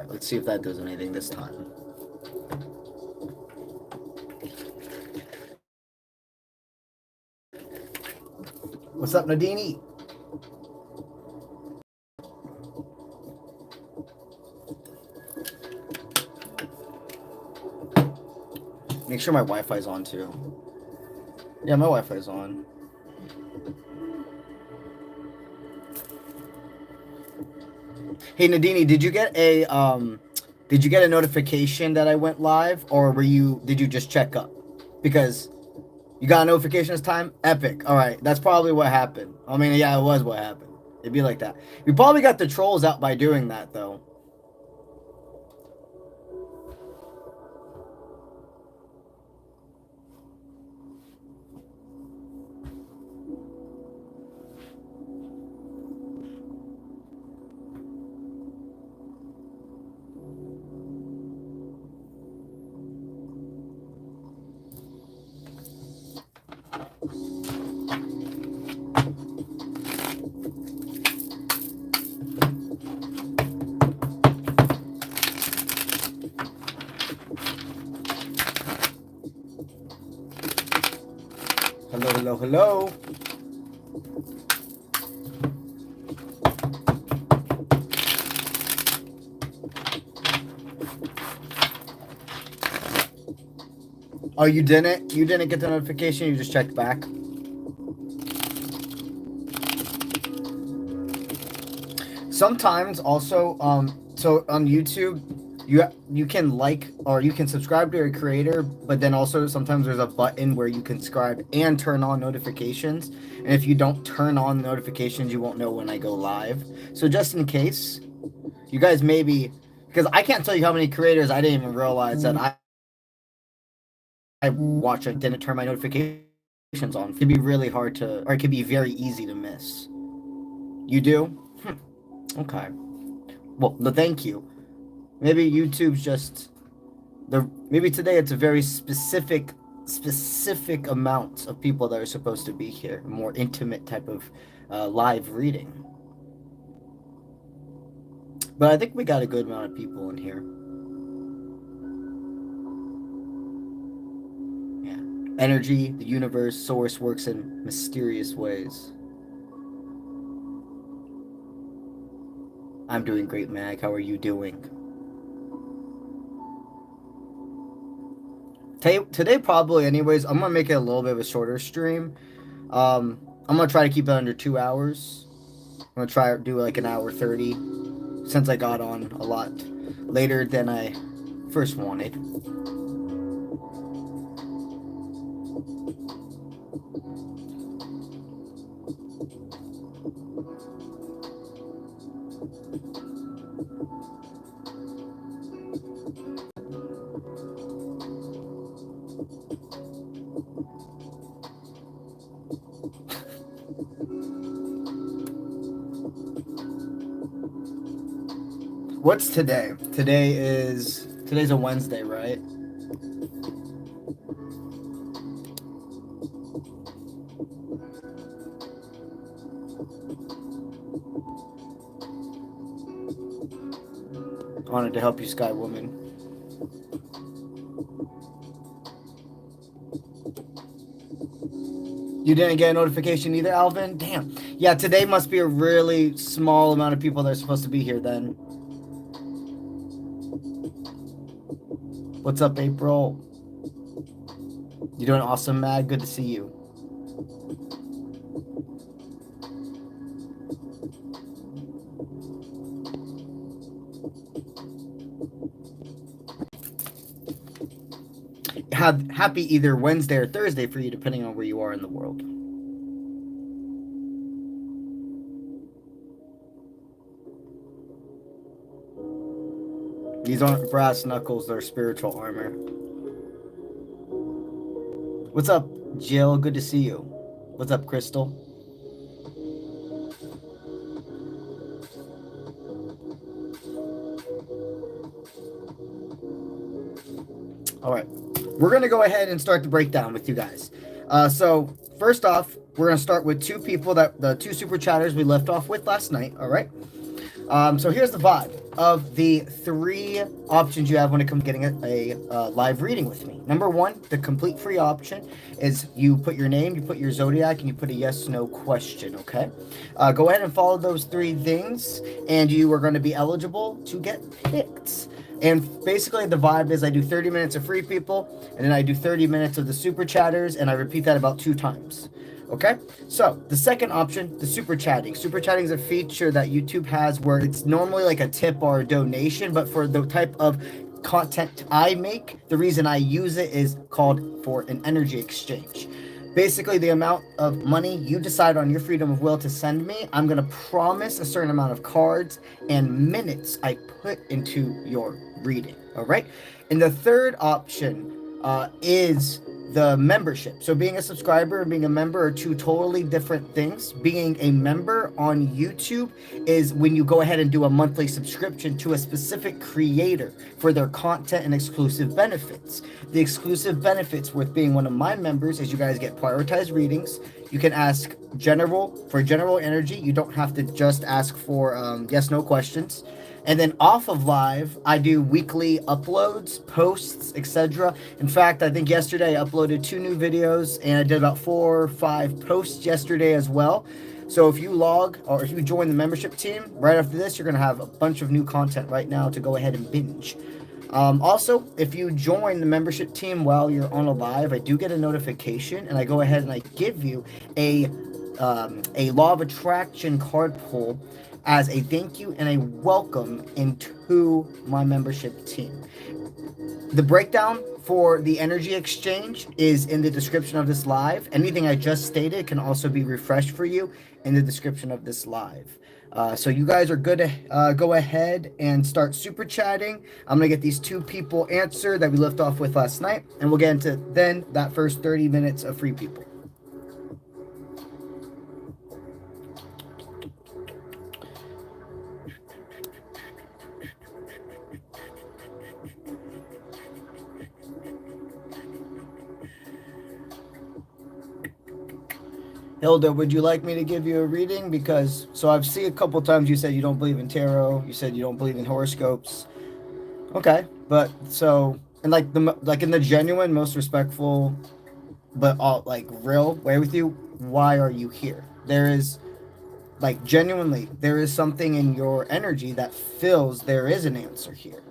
right, let's see if that does anything this time. What's up, Nadini? Make sure my Wi-Fi's on too. Yeah, my Wi-Fi's on. Hey Nadini, did you get a notification that I went live, or did you just check up? Because you got a notification this time? Epic. All right, that's probably what happened. I mean, yeah, it was what happened. It'd be like that. You probably got the trolls out by doing that though. Hello, hello, hello. Oh, you didn't? You didn't get the notification? You just checked back? Sometimes also, so on YouTube, you can like or you can subscribe to a creator, but then also sometimes there's a button where you can subscribe and turn on notifications. And if you don't turn on notifications, you won't know when I go live. So just in case, you guys maybe, because I can't tell you how many creators I didn't even realize that I watch and didn't turn my notifications on. It could be really hard to, or it could be very easy to miss. You do? Okay. Well, thank you. Maybe YouTube's just maybe today it's a very specific amount of people that are supposed to be here. A more intimate type of live reading. But I think we got a good amount of people in here. Yeah. Energy, the universe, source works in mysterious ways. I'm doing great, Mag. How are you doing? Today probably anyways, I'm gonna make it a little bit of a shorter stream. I'm gonna try to keep it under 2 hours. I'm gonna try to do like an hour 30 since I got on a lot later than I first wanted. What's today? Today's a Wednesday, right? Honored to help you, Sky Woman. You didn't get a notification either, Alvin? Damn. Yeah, today must be a really small amount of people that are supposed to be here then. What's up, April? You doing awesome, Mag? Good to see you. Happy either Wednesday or Thursday for you, depending on where you are in the world. These aren't brass knuckles, they're spiritual armor. What's up, Jill? Good to see you. What's up, Crystal? All right. We're going to go ahead and start the breakdown with you guys. So first off, we're going to start with two people the two super chatters we left off with last night. All right. So here's the vibe. of the 3 options you have when it comes to getting a live reading with me. Number 1, the complete free option is you put your name, you put your zodiac, and you put a yes/no question, okay? Go ahead and follow those 3 things, and you are going to be eligible to get picked. And basically the vibe is I do 30 minutes of free people, and then I do 30 minutes of the super chatters, and I repeat that about 2 times. Okay, so the second option, the super chatting. Super chatting is a feature that YouTube has where it's normally like a tip or a donation, but for the type of content I make, the reason I use it is called for an energy exchange. Basically, the amount of money you decide on your freedom of will to send me, I'm going to promise a certain amount of cards and minutes I put into your reading. All right. And the third option is the membership. So being a subscriber and being a member are 2 totally different things. Being a member on YouTube is when you go ahead and do a monthly subscription to a specific creator for their content and exclusive benefits. The exclusive benefits with being one of my members is you guys get prioritized readings. You can ask for general energy. You don't have to just ask for yes/no questions. And then off of live, I do weekly uploads, posts, etc. In fact, I think yesterday I uploaded 2 new videos, and I did about 4 or 5 posts yesterday as well. So if you if you join the membership team, right after this, you're going to have a bunch of new content right now to go ahead and binge. Also, if you join the membership team while you're on a live, I do get a notification, and I go ahead and I give you a law of attraction card pull as a thank you and a welcome into my membership team. The breakdown for the energy exchange is in the description of this live. Anything I just stated can also be refreshed for you in the description of this live. So you guys are good to go ahead and start super chatting. I'm going to get these 2 people answered that we left off with last night, and we'll get into then that first 30 minutes of free people. Hilda, would you like me to give you a reading? Because, so I've seen a couple times you said you don't believe in tarot. You said you don't believe in horoscopes. Okay, but so, and like in the genuine, most respectful, but all like real way with you, why are you here? There is, like genuinely, there is something in your energy that feels there is an answer here.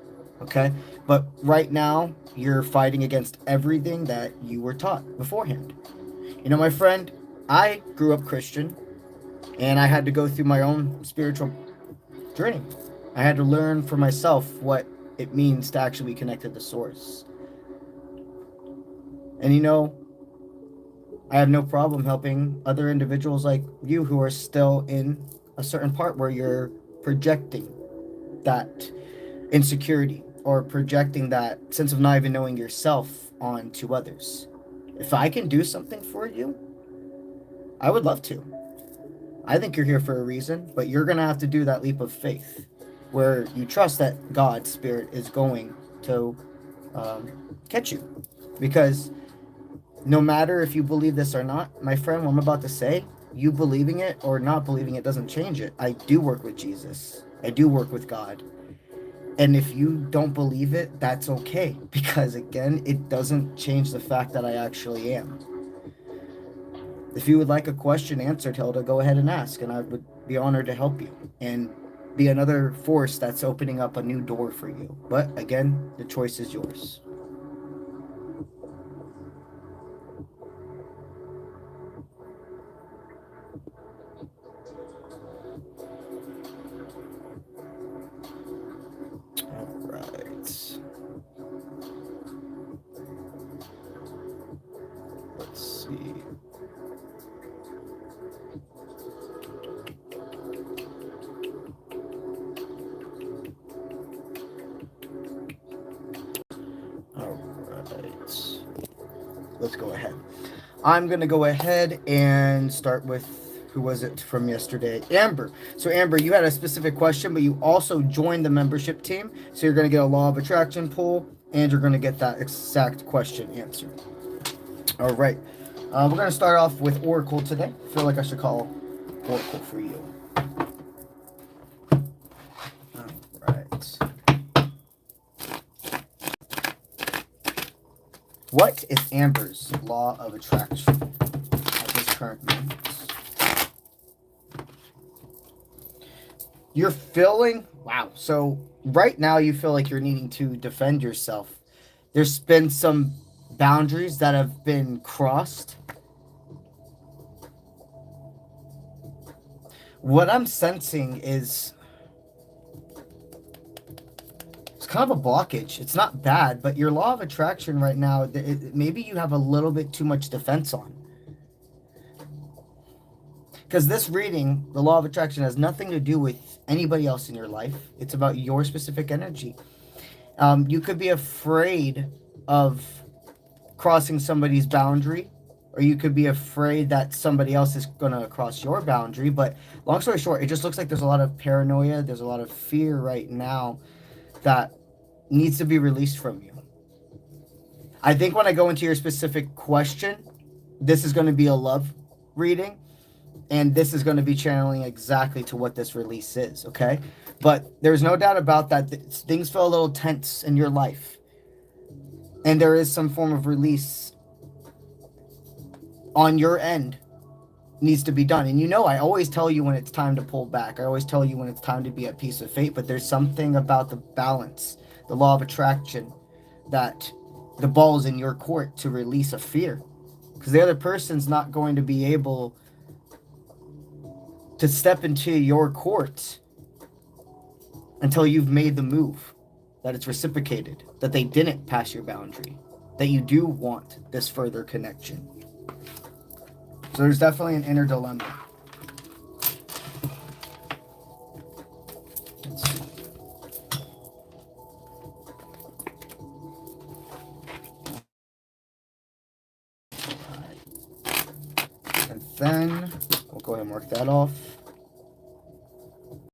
Okay, but right now you're fighting against everything that you were taught beforehand. You know, my friend, I grew up Christian, and I had to go through my own spiritual journey. I had to learn for myself what it means to actually be connected to Source. And you know, I have no problem helping other individuals like you who are still in a certain part where you're projecting that insecurity or projecting that sense of not even knowing yourself onto others. If I can do something for you, I would love to. I think you're here for a reason, but you're going to have to do that leap of faith where you trust that God's Spirit is going to catch you. Because no matter if you believe this or not, my friend, what I'm about to say, you believing it or not believing it doesn't change it. I do work with Jesus. I do work with God. And if you don't believe it, that's okay. Because again, it doesn't change the fact that I actually am. If you would like a question answered, Hilda, go ahead and ask, and I would be honored to help you and be another force that's opening up a new door for you. But again, the choice is yours. All right. Let's see. Let's go ahead. I'm going to go ahead and start with, who was it from yesterday? Amber. So Amber, you had a specific question, but you also joined the membership team. So you're going to get a law of attraction pull, and you're going to get that exact question answered. All right. We're going to start off with Oracle today. I feel like I should call Oracle for you. All right. What is Amber's law of attraction at this current moment? You're feeling, wow. So right now you feel like you're needing to defend yourself. There's been some boundaries that have been crossed. What I'm sensing is it's kind of a blockage. It's not bad, but your law of attraction right now, maybe you have a little bit too much defense on. Because this reading, the law of attraction, has nothing to do with anybody else in your life. It's about your specific energy. You could be afraid of crossing somebody's boundary, or you could be afraid that somebody else is going to cross your boundary. But long story short, it just looks like there's a lot of paranoia. There's a lot of fear right now that needs to be released from you. I think when I go into your specific question, this is going to be a love reading. And this is going to be channeling exactly to what this release is, okay? But there's no doubt about that. Things feel a little tense in your life. And there is some form of release on your end needs to be done. And you know, I always tell you when it's time to pull back. I always tell you when it's time to be at peace with fate. But there's something about the balance, the law of attraction, that the ball's in your court to release a fear. Because the other person's not going to be able to step into your court until you've made the move, that it's reciprocated, that they didn't pass your boundary, that you do want this further connection. So there's definitely an inner dilemma. Let's see. And then we'll go ahead and mark that off.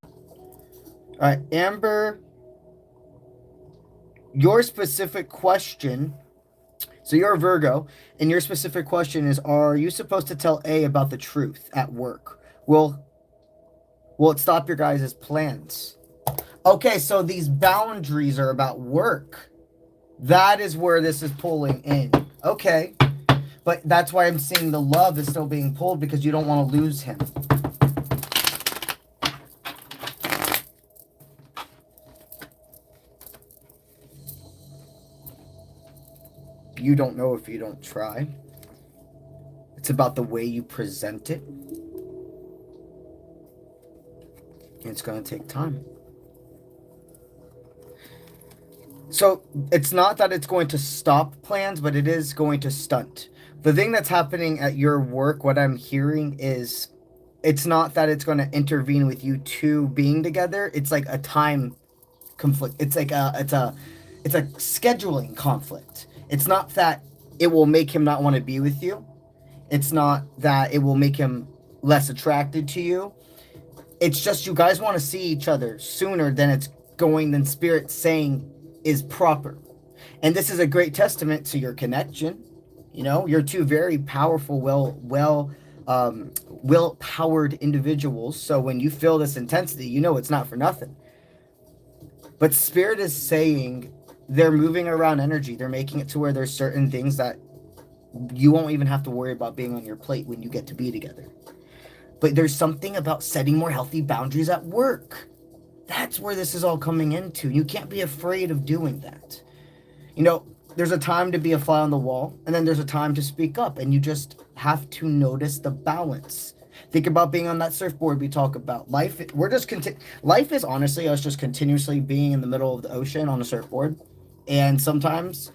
All right, Amber, your specific question. So you're a Virgo, and your specific question is, are you supposed to tell A about the truth at work? Will it stop your guys' plans? Okay, so these boundaries are about work. That is where this is pulling in. Okay, but that's why I'm seeing the love is still being pulled, because you don't want to lose him. You don't know if you don't try. It's about the way you present it. It's going to take time. So it's not that it's going to stop plans, but it is going to stunt. The thing that's happening at your work, what I'm hearing is, it's not that it's going to intervene with you two being together. It's like a time conflict. It's like it's a scheduling conflict. It's not that it will make him not want to be with you. It's not that it will make him less attracted to you. It's just you guys want to see each other sooner than Spirit saying is proper. And this is a great testament to your connection. You know, you're two very powerful, well-powered individuals. So when you feel this intensity, you know it's not for nothing. But Spirit is saying they're moving around energy. They're making it to where there's certain things that you won't even have to worry about being on your plate when you get to be together. But there's something about setting more healthy boundaries at work. That's where this is all coming into. You can't be afraid of doing that. You know, there's a time to be a fly on the wall, and then there's a time to speak up, and you just have to notice the balance. Think about being on that surfboard we talk about. Life is honestly us just continuously being in the middle of the ocean on a surfboard. And sometimes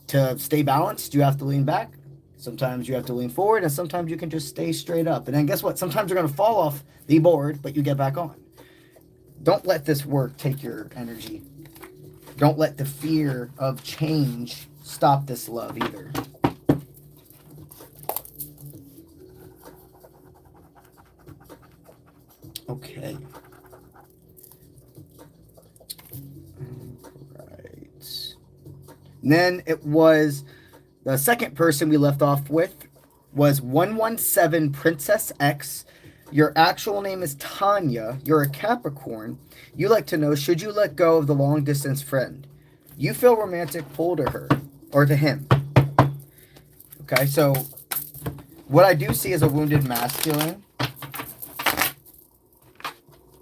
to stay balanced, you have to lean back. Sometimes you have to lean forward, and sometimes you can just stay straight up. And then guess what? Sometimes you're going to fall off the board, but you get back on. Don't let this work take your energy. Don't let the fear of change stop this love either. Okay. Right. And then it was the second person we left off with was 117 Princess X. Your actual name is Tanya. You're a Capricorn. You like to know, should you let go of the long distance friend? You feel romantic pull to her or to him. Okay, so what I do see is a wounded masculine.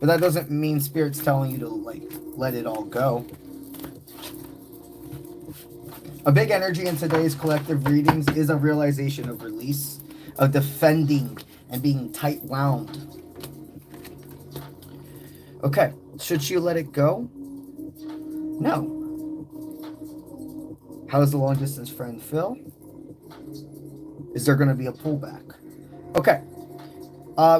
But that doesn't mean Spirit's telling you to, like, let it all go. A big energy in today's collective readings is a realization of release, of defending and being tight wound. Okay, should she let it go? No. How's the long distance friend feel? Is there going to be a pullback? Okay.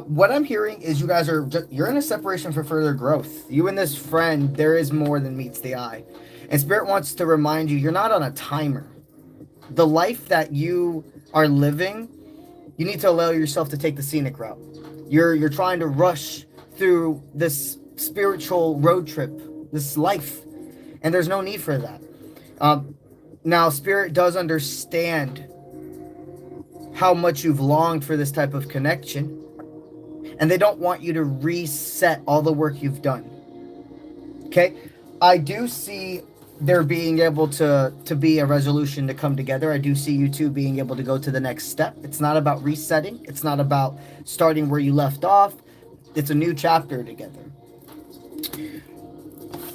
What I'm hearing is you guys are you're in a separation for further growth. You and this friend, there is more than meets the eye. And Spirit wants to remind you, you're not on a timer. The life that you are living, you need to allow yourself to take the scenic route. You're trying to rush through this spiritual road trip, this life, and there's no need for that. Now, Spirit does understand how much you've longed for this type of connection, and they don't want you to reset all the work you've done. Okay? I do see there being able to be a resolution to come together. I do see you two being able to go to the next step. It's not about resetting. It's not about starting where you left off. It's a new chapter together.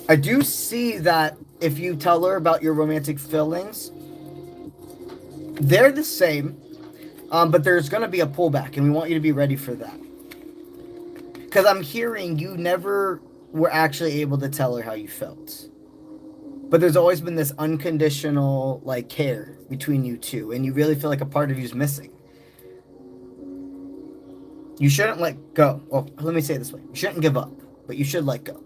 I do see that if you tell her about your romantic feelings, they're the same, but there's going to be a pullback, and we want you to be ready for that. Because I'm hearing you never were actually able to tell her how you felt. But there's always been this unconditional, like, care between you two, and you really feel like a part of you's missing. You shouldn't let go. Well, let me say it this way. You shouldn't give up, but you should let go.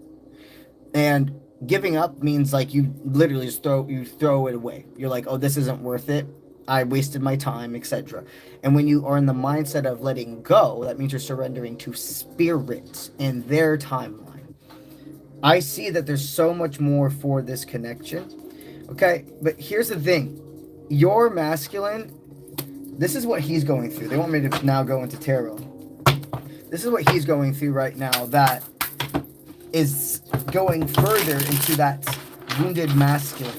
And giving up means, like, you literally just throw it away. You're like, oh, this isn't worth it. I wasted my time, etc. And when you are in the mindset of letting go, that means you're surrendering to Spirit and their timeline. I see that there's so much more for this connection. Okay, but here's the thing. Your masculine, this is what he's going through. They want me to now go into tarot. This is what he's going through right now that is going further into that wounded masculine.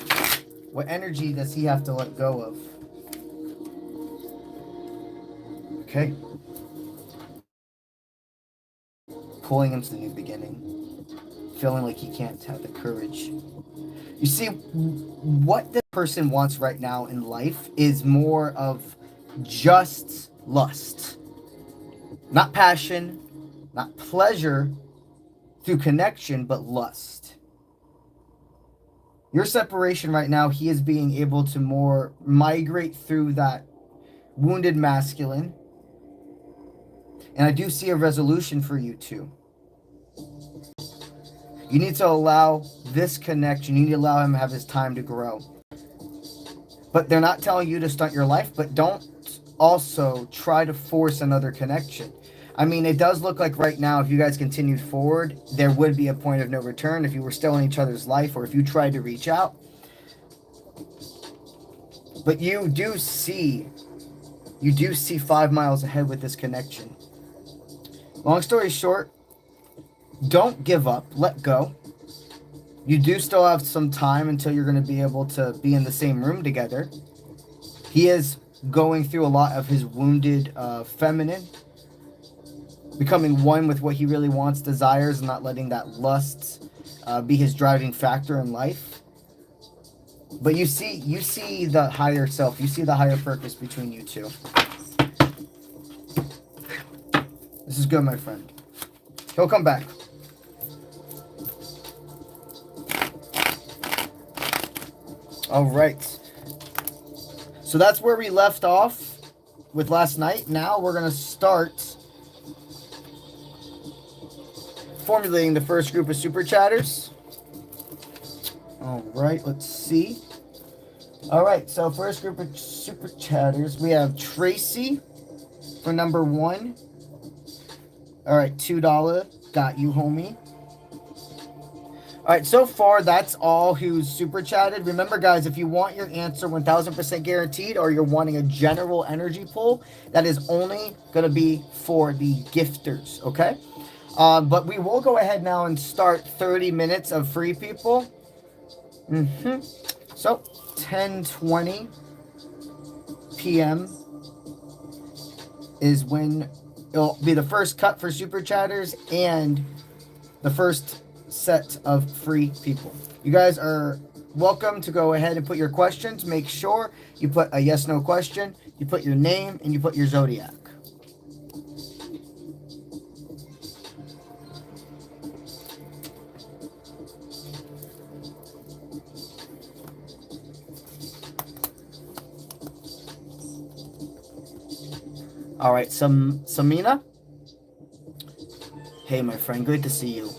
What energy does he have to let go of? Okay. Pulling him to the new beginning. Feeling like he can't have the courage. You see, what the person wants right now in life is more of just lust. Not passion, not pleasure through connection, but lust. Your separation right now, he is being able to more migrate through that wounded masculine. And I do see a resolution for you two. You need to allow this connection. You need to allow him to have his time to grow. But they're not telling you to stunt your life, but don't also try to force another connection. I mean, it does look like right now, if you guys continued forward, there would be a point of no return if you were still in each other's life or if you tried to reach out. But you do see 5 miles ahead with this connection. Long story short, don't give up. Let go. You do still have some time until you're going to be able to be in the same room together. He is going through a lot of his wounded feminine, becoming one with what he really wants, desires, and not letting that lust be his driving factor in life. But you see the higher self. You see the higher purpose between you two. This is good, my friend. He'll come back. All right. So that's where we left off with last night. Now we're going to start formulating the first group of super chatters. All right, let's see. All right, so first group of super chatters, we have Tracy for number 1. All right, $2. Got you, homie. All right, so far, that's all who's super chatted. Remember, guys, if you want your answer 1,000% guaranteed or you're wanting a general energy pull, that is only going to be for the gifters, okay? But we will go ahead now and start 30 minutes of free people. So, 10, 20, p.m. is when it'll be the first cut for super chatters and the first set of free people. You guys are welcome to go ahead and put your questions. Make sure you put a yes, no question, you put your name, and you put your zodiac. All right, Samina. Hey, my friend, great to see you.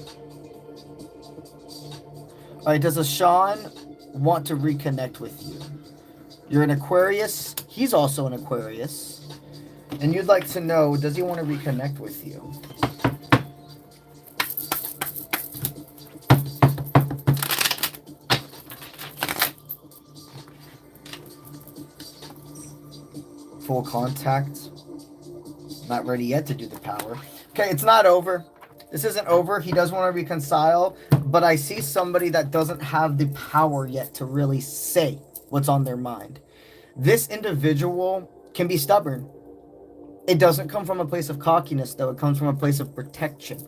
All right, does 𝗓𝗓 want to reconnect with you? You're an Aquarius. He's also an Aquarius. And you'd like to know, does he want to reconnect with you? Full contact. Not ready yet to do the power. Okay, it's not over. This isn't over. He does want to reconcile, but I see somebody that doesn't have the power yet to really say what's on their mind. This individual can be stubborn. It doesn't come from a place of cockiness, though. It comes from a place of protection.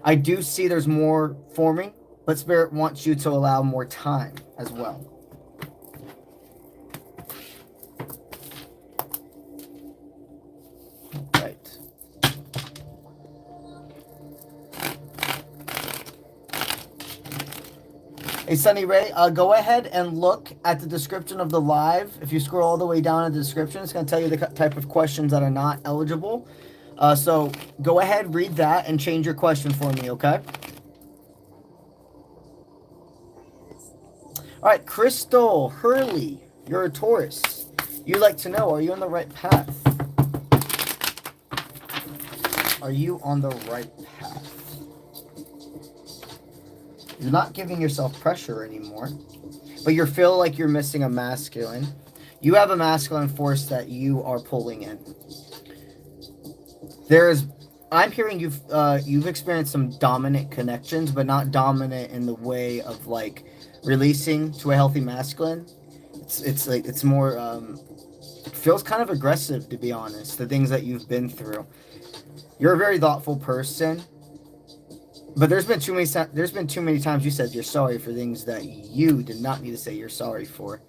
I do see there's more forming, but Spirit wants you to allow more time as well. Hey, Sunny Ray, go ahead and look at the description of the live. If you scroll all the way down in the description, it's going to tell you the type of questions that are not eligible. So go ahead, read that, and change your question for me, okay? All right, Crystal Hurley, you're a Taurus. You'd like to know, are you on the right path? Are you on the right path? You're not giving yourself pressure anymore, but you feel like you're missing a masculine. You have a masculine force that you are pulling in. I'm hearing you've experienced some dominant connections, but not dominant in the way of like releasing to a healthy masculine. It's more it feels kind of aggressive, to be honest. The things that you've been through. You're a very thoughtful person. But there's been too many times you said you're sorry for things that you did not need to say you're sorry for.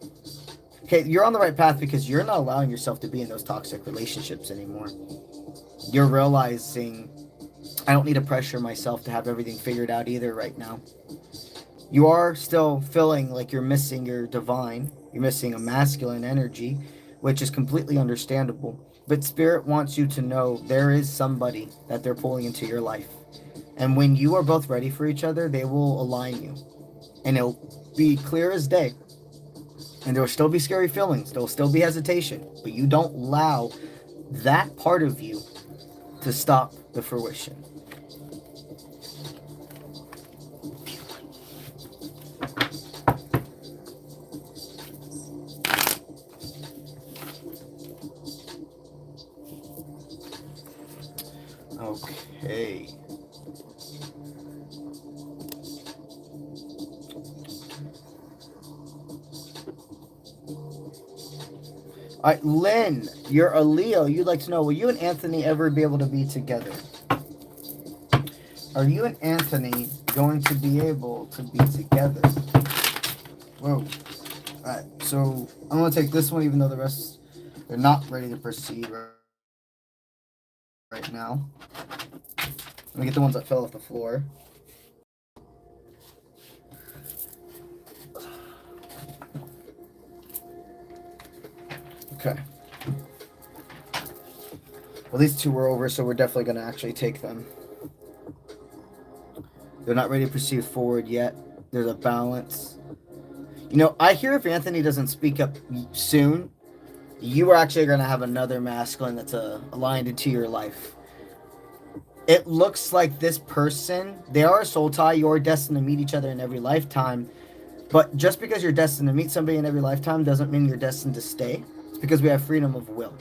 Okay, you're on the right path because you're not allowing yourself to be in those toxic relationships anymore. You're realizing, I don't need to pressure myself to have everything figured out either right now. You are still feeling like you're missing your divine. You're missing a masculine energy, which is completely understandable. But Spirit wants you to know there is somebody that they're pulling into your life. And when you are both ready for each other, they will align you. And it'll be clear as day. And there will still be scary feelings. There will still be hesitation. But you don't allow that part of you to stop the fruition. Okay. All right, Lynn, you're a Leo. You'd like to know, will you and Anthony ever be able to be together? Are you and Anthony going to be able to be together? Whoa. All right, so I'm going to take this one, even though the rest, they're not ready to proceed right now. Let me get the ones that fell off the floor. Okay. Well, these two were over, so we're definitely going to actually take them. They're not ready to proceed forward yet. There's a balance. You know, I hear if Anthony doesn't speak up soon, you are actually going to have another masculine that's aligned into your life. It looks like this person, they are a soul tie. You're destined to meet each other in every lifetime. But just because you're destined to meet somebody in every lifetime doesn't mean you're destined to stay. It's because we have freedom of will.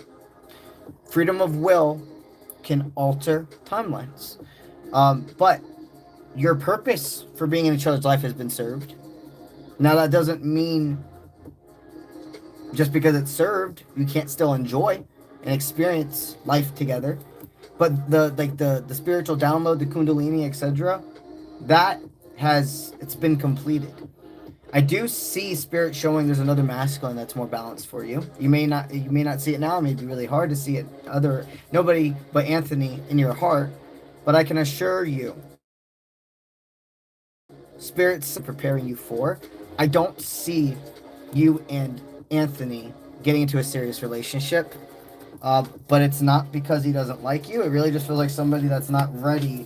Freedom of will can alter timelines. But your purpose for being in each other's life has been served. Now, that doesn't mean Just because it's served, you can't still enjoy and experience life together. But the spiritual download, the kundalini, etc., it's been completed. I do see spirit showing there's another masculine that's more balanced for you. You may not see it now. It may be really hard to see it. Nobody but Anthony in your heart. But I can assure you, spirit's preparing you for. I don't see you and Anthony getting into a serious relationship. But it's not because he doesn't like you. It really just feels like somebody that's not ready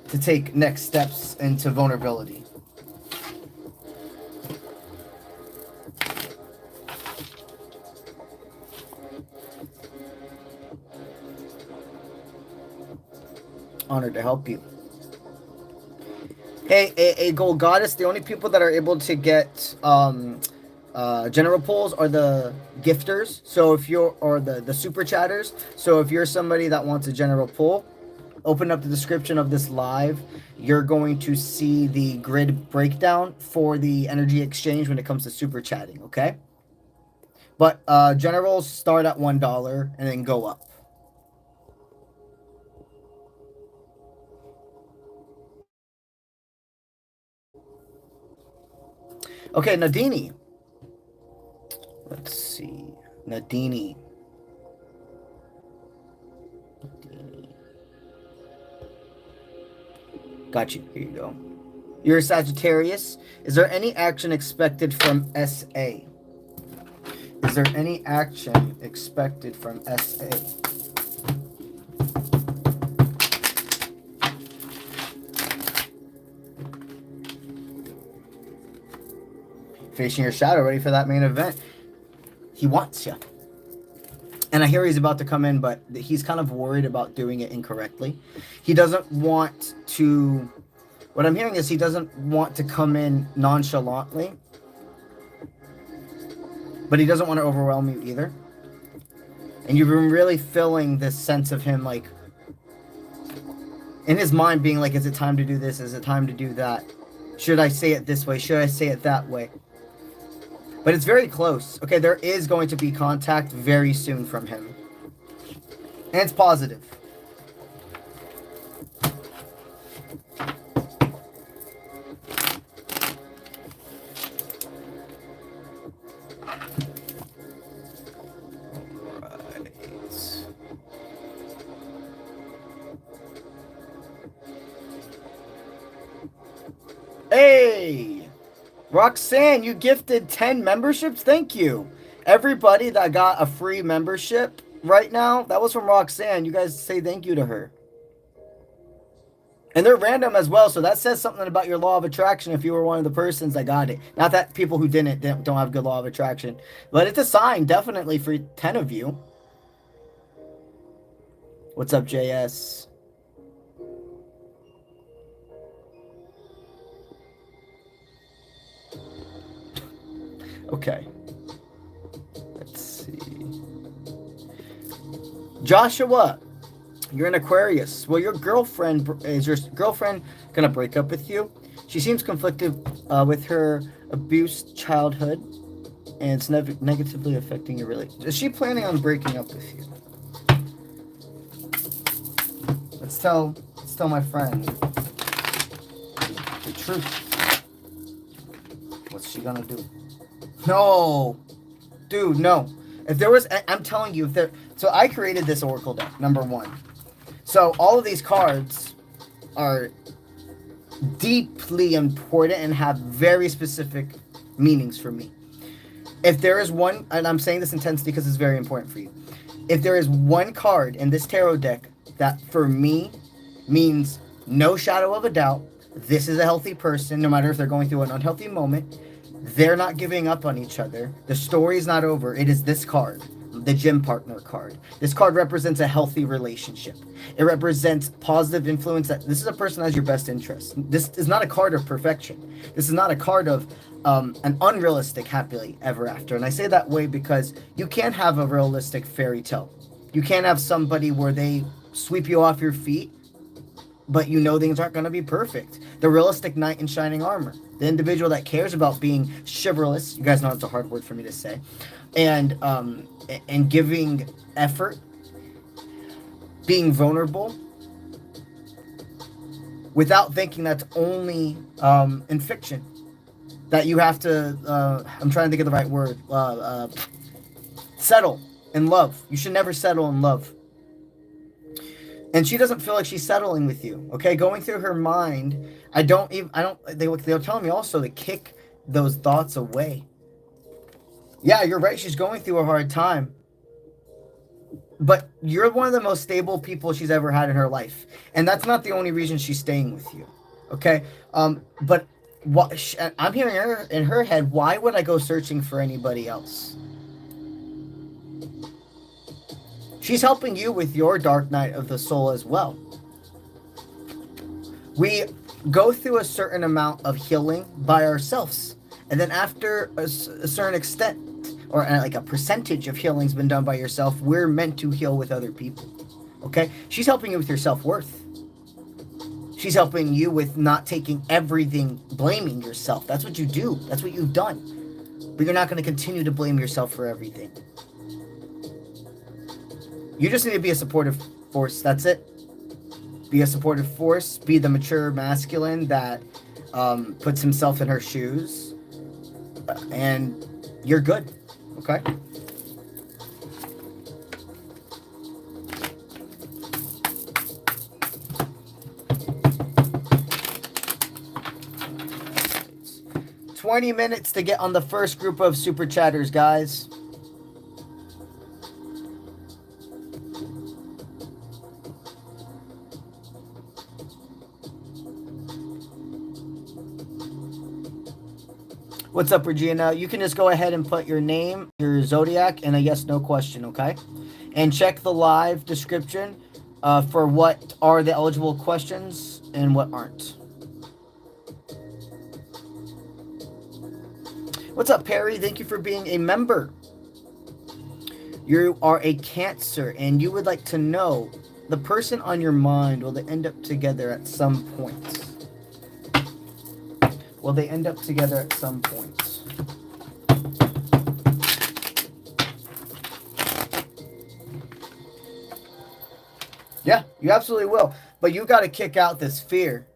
to take next steps into vulnerability. Honored to help you. Hey, a gold goddess, the only people that are able to get general pulls are the gifters. So if you're, or the super chatters. So if you're somebody that wants a general pull, open up the description of this live. You're going to see the grid breakdown for the energy exchange when it comes to super chatting, okay? But generals start at $1 and then go up. Okay, Nadini. Let's see. Nadini. Got you. Here you go. You're a Sagittarius. Is there any action expected from SA? Is there any action expected from SA? Facing your shadow, ready for that main event. He wants you. And I hear he's about to come in, but he's kind of worried about doing it incorrectly. He doesn't want to... What I'm hearing is he doesn't want to come in nonchalantly. But he doesn't want to overwhelm you either. And you've been really feeling this sense of him, like... in his mind being like, is it time to do this? Is it time to do that? Should I say it this way? Should I say it that way? But it's very close. Okay, there is going to be contact very soon from him. And it's positive. Hey! Roxanne, you gifted 10 memberships? Thank you. Everybody that got a free membership right now, that was from Roxanne. You guys say thank you to her. And they're random as well, so that says something about your law of attraction if you were one of the persons that got it. Not that people who didn't don't have good law of attraction. But it's a sign, definitely, for 10 of you. What's up, JS? Okay. Let's see. Joshua, you're an Aquarius. Well, your girlfriend gonna break up with you? She seems conflicted with her abused childhood, and it's negatively affecting your relationship. Is she planning on breaking up with you? Let's tell my friend the truth. What's she gonna do? No, dude, no. If there was, I'm telling you, so I created this Oracle deck, number one. So all of these cards are deeply important and have very specific meanings for me. If there is one, and I'm saying this intensely because it's very important for you. If there is one card in this tarot deck that for me means no shadow of a doubt, this is a healthy person, no matter if they're going through an unhealthy moment, they're not giving up on each other. The story's not over. It is this card, the gym partner card. This card represents a healthy relationship. It represents positive influence. That this is a person that has your best interest. This is not a card of perfection. This is not a card of an unrealistic happily ever after. And I say that way because you can't have a realistic fairy tale. You can't have somebody where they sweep you off your feet but you know things aren't going to be perfect. The realistic knight in shining armor, the individual that cares about being chivalrous. You guys know it's a hard word for me to say, and giving effort, being vulnerable, without thinking that's only in fiction. That you have to. I'm trying to think of the right word. Settle in love. You should never settle in love. And she doesn't feel like she's settling with you. Okay, going through her mind, they're telling me also to kick those thoughts away. Yeah, you're right. She's going through a hard time. But you're one of the most stable people she's ever had in her life. And that's not the only reason she's staying with you. Okay? But what I'm hearing her in her head, why would I go searching for anybody else? She's helping you with your dark night of the soul as well. We go through a certain amount of healing by ourselves. And then after a certain extent, or like a percentage of healing's been done by yourself, we're meant to heal with other people. Okay? She's helping you with your self-worth. She's helping you with not taking everything, blaming yourself. That's what you do. That's what you've done. But you're not going to continue to blame yourself for everything. You just need to be a supportive force. That's it. Be a supportive force. Be the mature masculine that puts himself in her shoes. And you're good. Okay? It's 20 minutes to get on the first group of super chatters, guys. What's up, Regina? You can just go ahead and put your name, your zodiac, and a yes/no question, okay? And check the live description for what are the eligible questions and what aren't. What's up, Perry? Thank you for being a member. You are a Cancer, and you would like to know the person on your mind, will they end up together at some point? Will they end up together at some point? Yeah, you absolutely will. But you got to kick out this fear.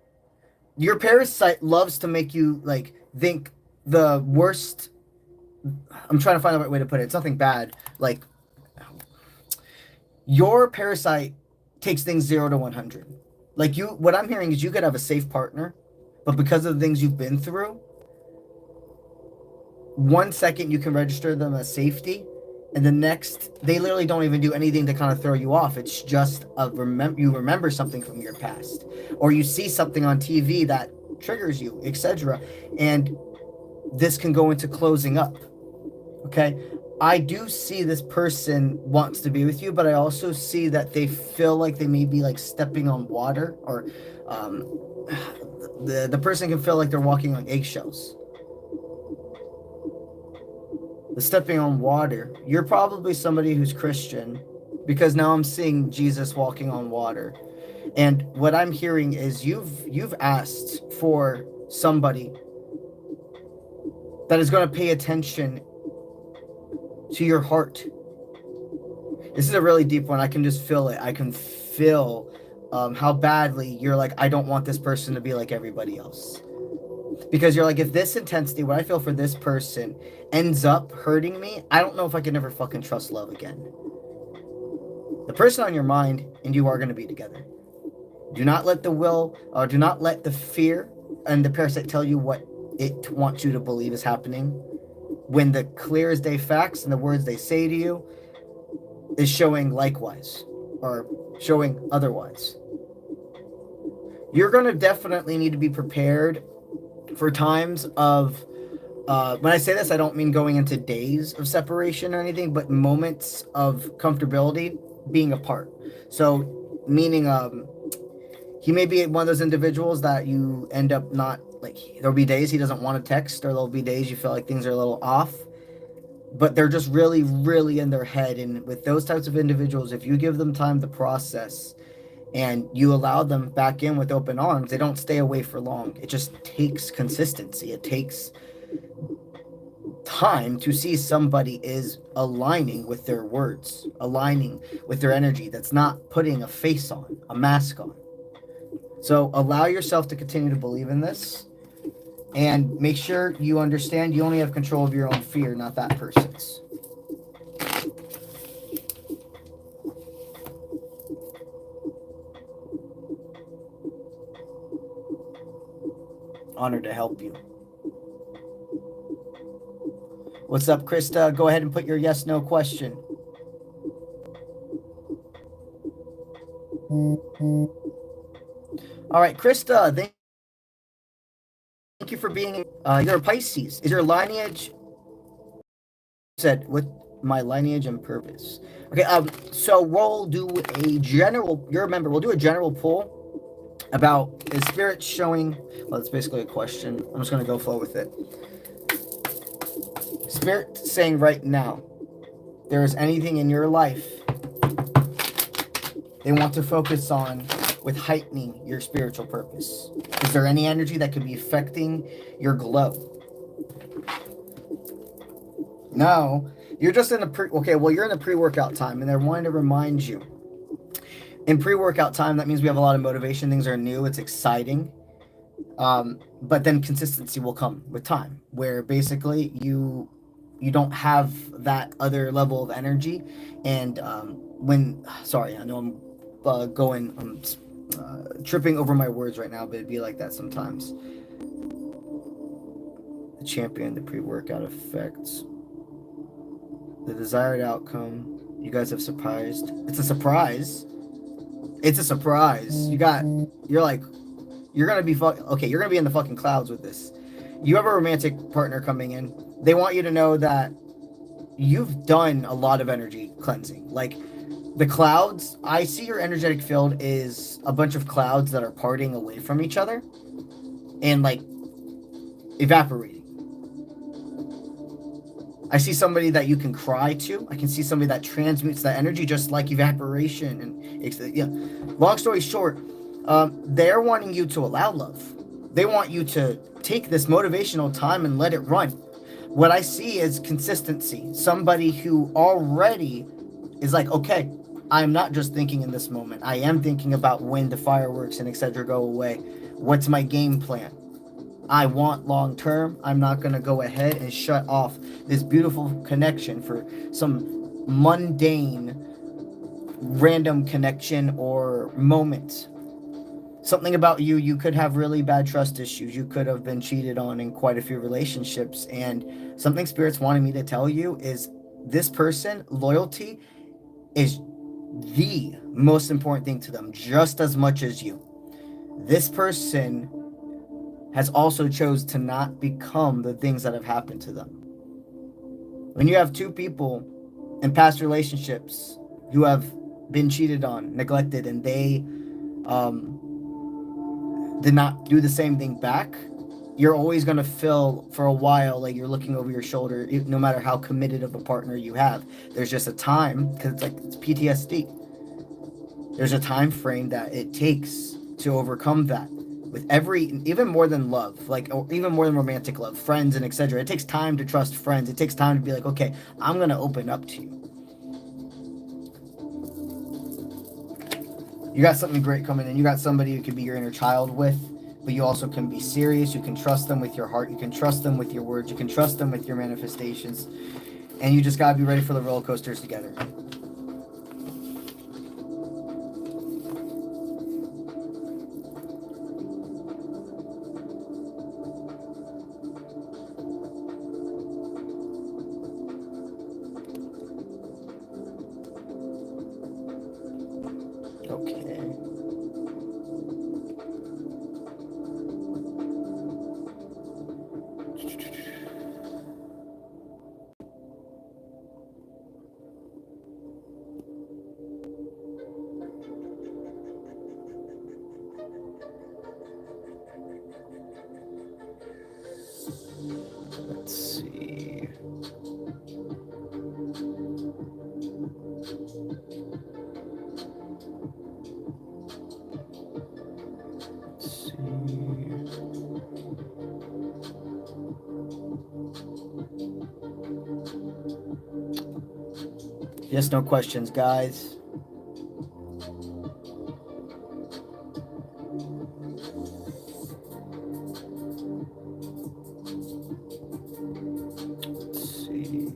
Your parasite loves to make you like think the worst. I'm trying to find the right way to put it. It's nothing bad. Like, your parasite takes things 0 to 100. Like, what I'm hearing is you could have a safe partner, but because of the things you've been through, 1 second you can register them as safety, and the next, they literally don't even do anything to kind of throw you off. It's just you remember something from your past, or you see something on TV that triggers you, etc. And this can go into closing up. Okay? I do see this person wants to be with you, but I also see that they feel like they may be like stepping on water, or the person can feel like they're walking on eggshells. The stepping on water. You're probably somebody who's Christian, because now I'm seeing Jesus walking on water. And what I'm hearing is you've asked for somebody that is going to pay attention to your heart. This is a really deep one. I can just feel it. I can feel how badly you're like, I don't want this person to be like everybody else. Because you're like, if this intensity, what I feel for this person ends up hurting me, I don't know if I can ever fucking trust love again. The person on your mind and you are going to be together. Do not let do not let the fear and the parasite tell you what it wants you to believe is happening, when the clear as day facts and the words they say to you is showing likewise, or showing otherwise. You're going to definitely need to be prepared for times of, when I say this, I don't mean going into days of separation or anything, but moments of comfortability being apart. So, meaning, he may be one of those individuals that you end up not, like, there'll be days he doesn't want to text, or there'll be days you feel like things are a little off, but they're just really in their head. And with those types of individuals, if you give them time to process and you allow them back in with open arms, they don't stay away for long. It just takes consistency. It takes time to see somebody is aligning with their words, aligning with their energy, that's not putting a face on, a mask on. So allow yourself to continue to believe in this, and make sure you understand you only have control of your own fear, not that person's. Honored to help you. What's up, Krista? Go ahead and put your yes, no question. All right, Krista, thank you for being, you're a Pisces. Is your lineage, said, with my lineage and purpose? Okay, so we'll do a general, you remember, we'll do a general poll about, is spirit showing, well, it's basically a question. I'm just going to go flow with it. Spirit saying right now, there is anything in your life they want to focus on with heightening your spiritual purpose? Is there any energy that could be affecting your glow? No, you're just in a you're in a pre-workout time, and they're wanting to remind you. In pre-workout time, that means we have a lot of motivation. Things are new. It's exciting. But then consistency will come with time, where basically you don't have that other level of energy. And sorry, I know I'm tripping over my words right now, but it'd be like that sometimes. The champion, the pre-workout effects, the desired outcome. You guys have surprised. It's a surprise. It's a surprise. You're gonna be you're gonna be in the fucking clouds with this. You have a romantic partner coming in. They want you to know that you've done a lot of energy cleansing. Like the clouds, I see your energetic field is a bunch of clouds that are parting away from each other and like evaporating. I see somebody that you can cry to. I can see somebody that transmutes that energy just like evaporation. And yeah. Long story short, they're wanting you to allow love. They want you to take this motivational time and let it run. What I see is consistency. Somebody who already is like, okay, I'm not just thinking in this moment. I am thinking about when the fireworks and etc. go away. What's my game plan? I want long term. I'm not going to go ahead and shut off this beautiful connection for some mundane, random connection or moment. Something about you could have really bad trust issues. You could have been cheated on in quite a few relationships. And something Spirit's wanting me to tell you is this person, loyalty is the most important thing to them, just as much as you. This person has also chose to not become the things that have happened to them. When you have two people in past relationships who have been cheated on, neglected, and they did not do the same thing back, you're always going to feel for a while like you're looking over your shoulder, no matter how committed of a partner you have. There's just a time, because it's PTSD. There's a time frame that it takes to overcome that. With even more than love, or even more than romantic love, friends and etc. It takes time to trust friends. It takes time to be like, okay, I'm going to open up to you. You got something great coming in. You got somebody you could be your inner child with, but you also can be serious. You can trust them with your heart. You can trust them with your words. You can trust them with your manifestations. And you just got to be ready for the roller coasters together. Let's see. Yes, no questions, guys. Let's see.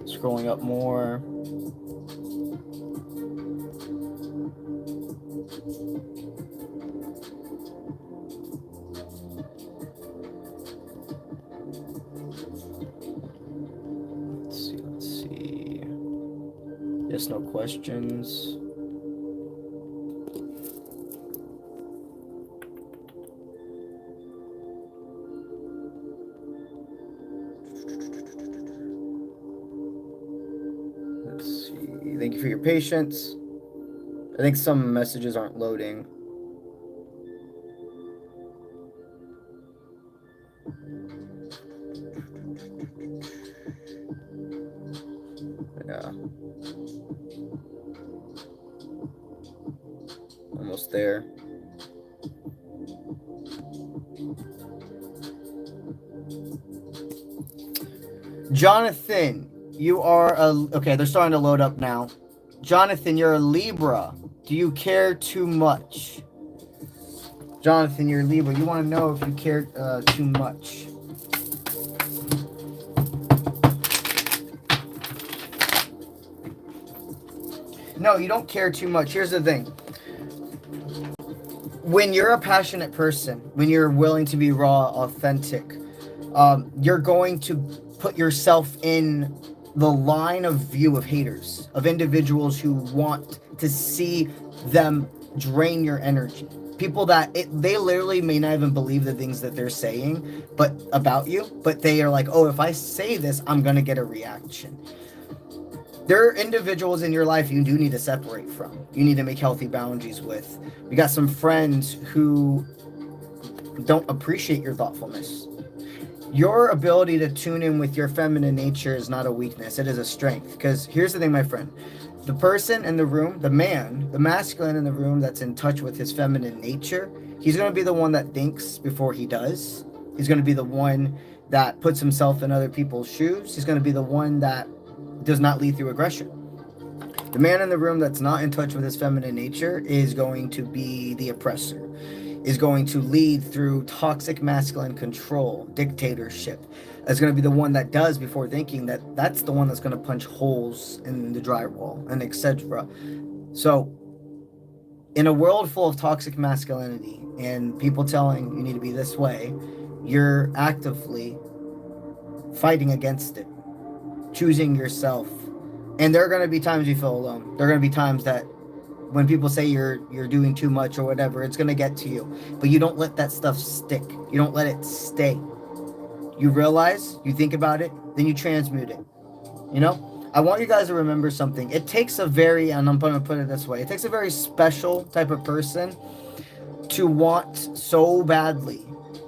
Scrolling up more. Let's see. Yes, no questions. Let's see. Thank you for your patience. I think some messages aren't loading. Yeah. Almost there. Jonathan, you are a... Okay, they're starting to load up now. Jonathan, you're a Libra. Do you care too much? Jonathan, you're a Libra. You want to know if you care too much. No, you don't care too much. Here's the thing. When you're a passionate person, when you're willing to be raw, authentic, you're going to put yourself in the line of view of haters, of individuals who want to see them drain your energy. People that they literally may not even believe the things that they're saying but about you, but they are like, oh, if I say this, I'm going to get a reaction. There are individuals in your life you do need to separate from. You need to make healthy boundaries with. We got some friends who don't appreciate your thoughtfulness. Your ability to tune in with your feminine nature is not a weakness. It is a strength. Because here's the thing, my friend. The person in the room, the man, the masculine in the room that's in touch with his feminine nature, he's going to be the one that thinks before he does. He's going to be the one that puts himself in other people's shoes. He's going to be the one that does not lead through aggression. The man in the room that's not in touch with his feminine nature is going to be the oppressor, is going to lead through toxic masculine control, dictatorship. Is going to be the one that does before thinking that's the one that's going to punch holes in the drywall and etc. So in a world full of toxic masculinity and people telling you need to be this way, you're actively fighting against it, choosing yourself. And there are going to be times you feel alone. There are going to be times that when people say you're doing too much or whatever, it's going to get to you. But you don't let that stuff stick. You don't let it stay. You realize, you think about it, then you transmute it. You know? I want you guys to remember something. It takes a very, and I'm going to put it this way, it takes a very special type of person to want so badly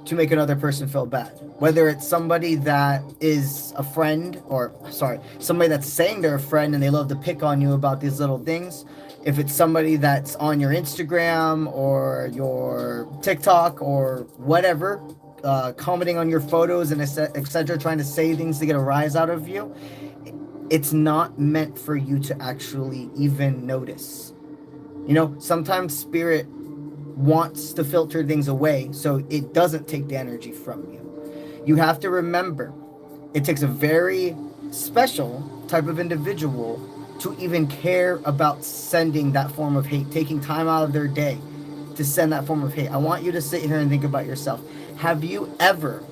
to make another person feel bad. Whether it's somebody that is a friend, or somebody that's saying they're a friend and they love to pick on you about these little things. If it's somebody that's on your Instagram or your TikTok or whatever, commenting on your photos and etc., trying to say things to get a rise out of you, it's not meant for you to actually even notice. You know, sometimes spirit wants to filter things away so it doesn't take the energy from you. You have to remember, it takes a very special type of individual to even care about sending that form of hate, taking time out of their day to send that form of hate. I want you to sit here and think about yourself. Have you ever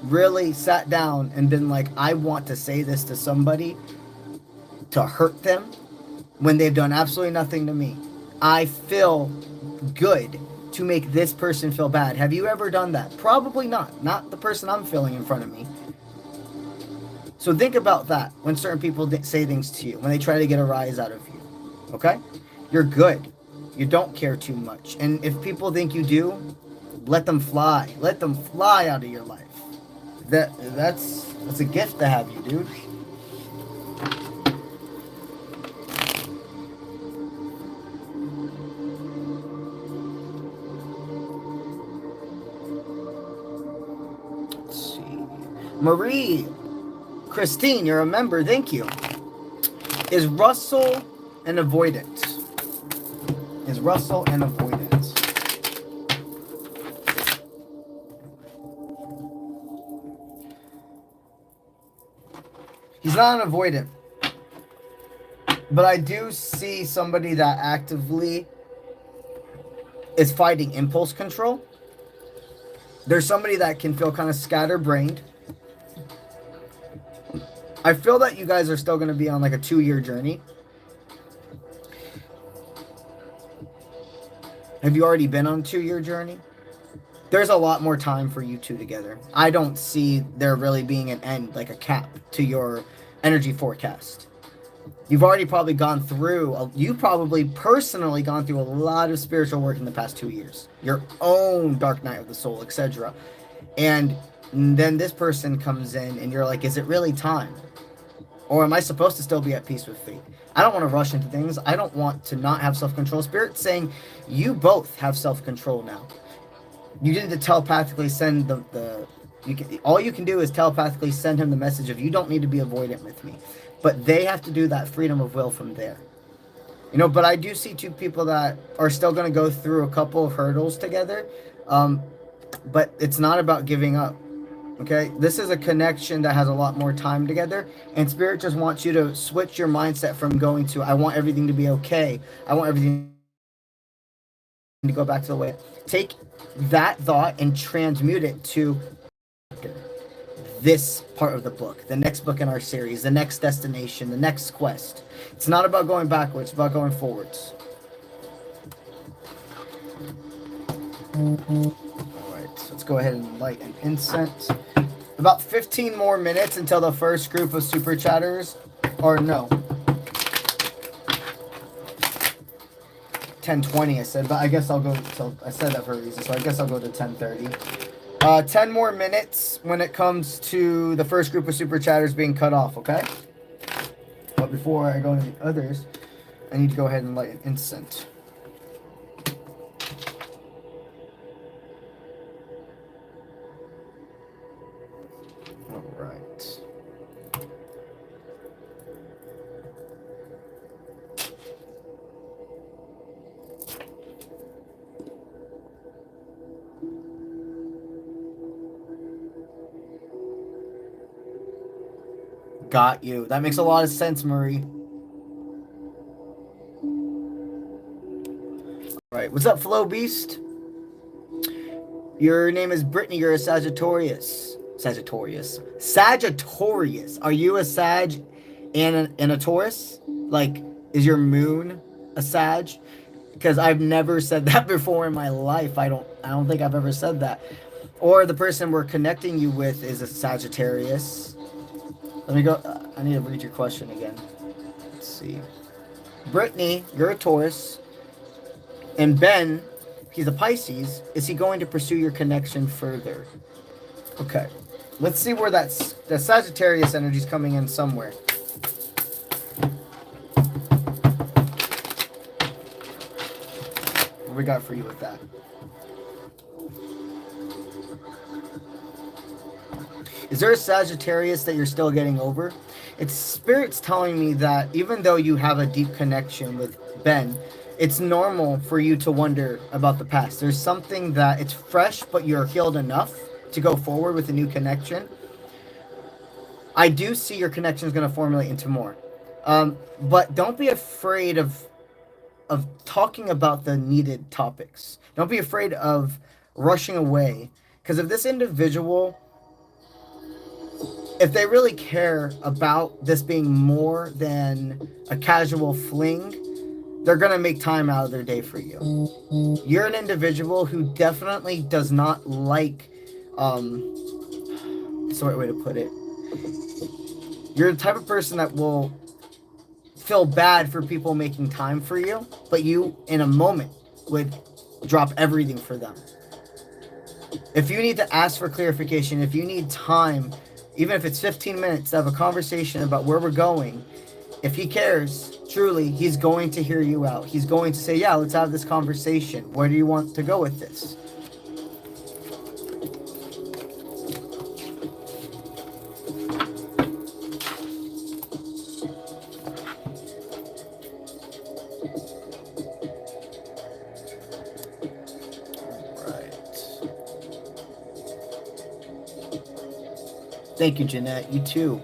really sat down and been like, I want to say this to somebody to hurt them when they've done absolutely nothing to me? I feel good to make this person feel bad. Have you ever done that? Probably not. Not the person I'm feeling in front of me. So think about that when certain people say things to you, when they try to get a rise out of you. Okay? You're good. You don't care too much. And if people think you do, let them fly. Let them fly out of your life. That's a gift to have you, dude. Marie Christine, you're a member. Thank you. Is Russell an avoidant? Is Russell an avoidant? He's not an avoidant. But I do see somebody that actively is fighting impulse control. There's somebody that can feel kind of scatterbrained. I feel that you guys are still going to be on like a 2-year journey. Have you already been on a 2-year journey? There's a lot more time for you two together. I don't see there really being an end, like a cap to your energy forecast. You've already probably gone through, you've probably personally gone through a lot of spiritual work in the past 2 years. Your own dark night of the soul, etc. And then this person comes in and you're like, is it really time? Or am I supposed to still be at peace with fate? I don't want to rush into things. I don't want to not have self-control. Spirit's saying you both have self-control now. You need to telepathically send all you can do is telepathically send him the message of you don't need to be avoidant with me. But they have to do that freedom of will from there. You know, but I do see two people that are still going to go through a couple of hurdles together. But it's not about giving up. Okay? This is a connection that has a lot more time together. And Spirit just wants you to switch your mindset from going to, I want everything to be okay. I want everything to go back to the way. Take that thought and transmute it to this part of the book, the next book in our series, the next destination, the next quest. It's not about going backwards, it's about going forwards. Alright, so let's go ahead and light an incense. About 15 more minutes until the first group of super chatters, or no. 10:20 I said, but I guess I'll go till, I said that for a reason, so I guess I'll go to 10:30. 10 more minutes when it comes to the first group of super chatters being cut off, okay? But before I go into the others, I need to go ahead and light an incense. All right. Got you. That makes a lot of sense, Marie. Alright, what's up, Flow Beast? Your name is Brittany. You're a Sagittarius. Sagittarius. Are you a Sag and a Taurus? Like, is your moon a Sag? Because I've never said that before in my life. I don't think I've ever said that. Or the person we're connecting you with is a Sagittarius. Let me go. I need to read your question again. Let's see. Brittany, you're a Taurus. And Ben, he's a Pisces. Is he going to pursue your connection further? Okay. Let's see where the Sagittarius energy is coming in somewhere. What we got for you with that? Is there a Sagittarius that you're still getting over? It's Spirit's telling me that even though you have a deep connection with Ben, it's normal for you to wonder about the past. There's something that it's fresh, but you're healed enough to go forward with a new connection. I do see your connection is going to formulate into more. But don't be afraid of talking about the needed topics. Don't be afraid of rushing away. Because if this individual, if they really care about this being more than a casual fling, they're going to make time out of their day for you. You're an individual who definitely does not like, it's the right way to put it. You're the type of person that will feel bad for people making time for you, but you, in a moment, would drop everything for them. If you need to ask for clarification, if you need time, even if it's 15 minutes to have a conversation about where we're going, if he cares, truly, he's going to hear you out. He's going to say, yeah, let's have this conversation. Where do you want to go with this? Thank you, Jeanette. You too.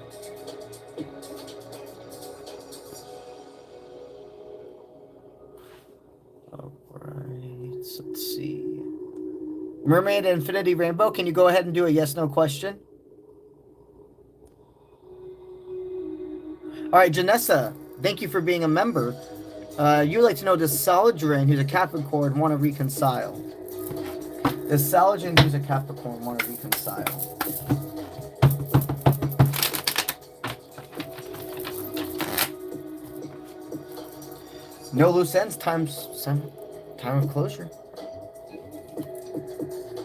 All right. Let's see. Mermaid Infinity Rainbow, can you go ahead and do a yes/no question? All right, Janessa, thank you for being a member. You would like to know, does 𝗨𝗔𝗥𝗢𝗧, who's a Capricorn, want to reconcile? Does 𝗨𝗔𝗥𝗢𝗧, who's a Capricorn, want to reconcile? No loose ends, time of closure.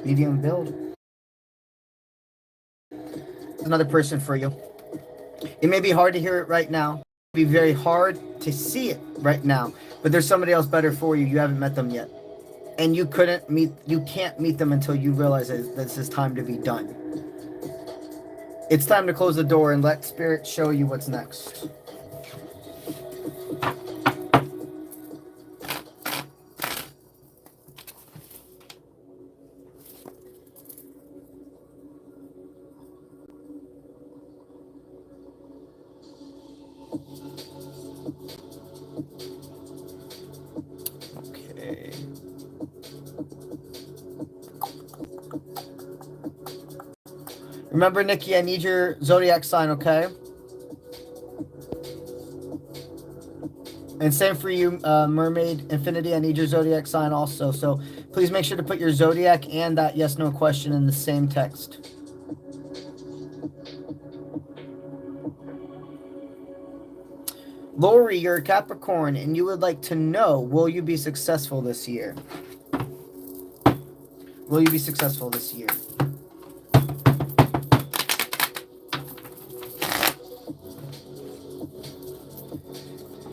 Medium build. Another person for you. It may be hard to hear it right now. It may be very hard to see it right now. But there's somebody else better for you. You haven't met them yet. And you can't meet them until you realize that this is time to be done. It's time to close the door and let Spirit show you what's next. Okay. Remember, Nikki, I need your zodiac sign, okay? And same for you, Mermaid Infinity. I need your zodiac sign also. So please make sure to put your zodiac and that yes/no question in the same text. Lori, you're a Capricorn, and you would like to know, will you be successful this year? Will you be successful this year?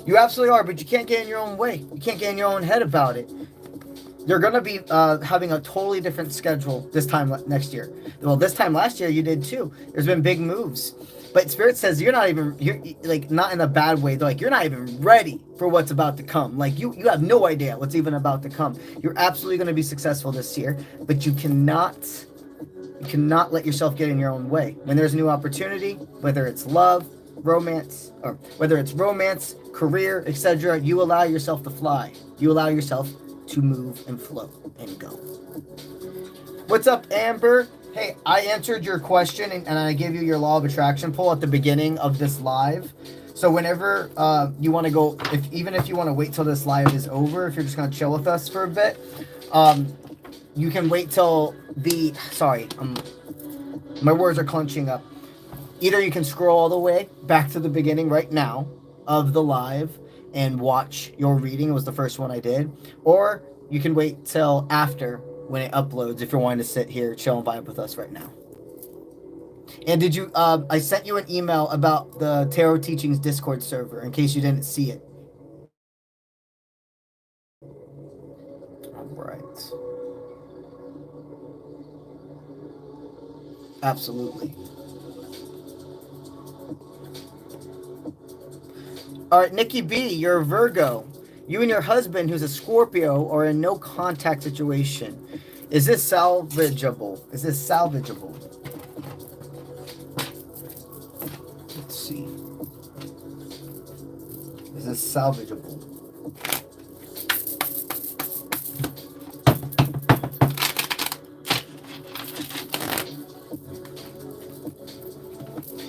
You absolutely are, but you can't get in your own way. You can't get in your own head about it. You're going to be having a totally different schedule this time next year. Well, this time last year you did too. There's been big moves. But Spirit says you're like, not in a bad way. They're like, you're not even ready for what's about to come. Like, you have no idea what's even about to come. You're absolutely going to be successful this year, but you cannot let yourself get in your own way. When there's a new opportunity, whether it's love, romance, or whether it's romance, career, etc., you allow yourself to fly. You allow yourself to move and flow and go. What's up, Amber? Hey, I answered your question and I gave you your law of attraction poll at the beginning of this live. So whenever you want to go, even if you want to wait till this live is over, if you're just going to chill with us for a bit, you can wait till my words are clenching up. Either you can scroll all the way back to the beginning right now of the live and watch your reading. It was the first one I did. Or you can wait till after when it uploads if you're wanting to sit here, chill and vibe with us right now. And did you, I sent you an email about the Tarot Teachings Discord server in case you didn't see it. All right. Absolutely. All right, Nikki B, you're a Virgo. You and your husband, who's a Scorpio, are in no contact situation. Is this salvageable? Is this salvageable? Let's see. Is this salvageable?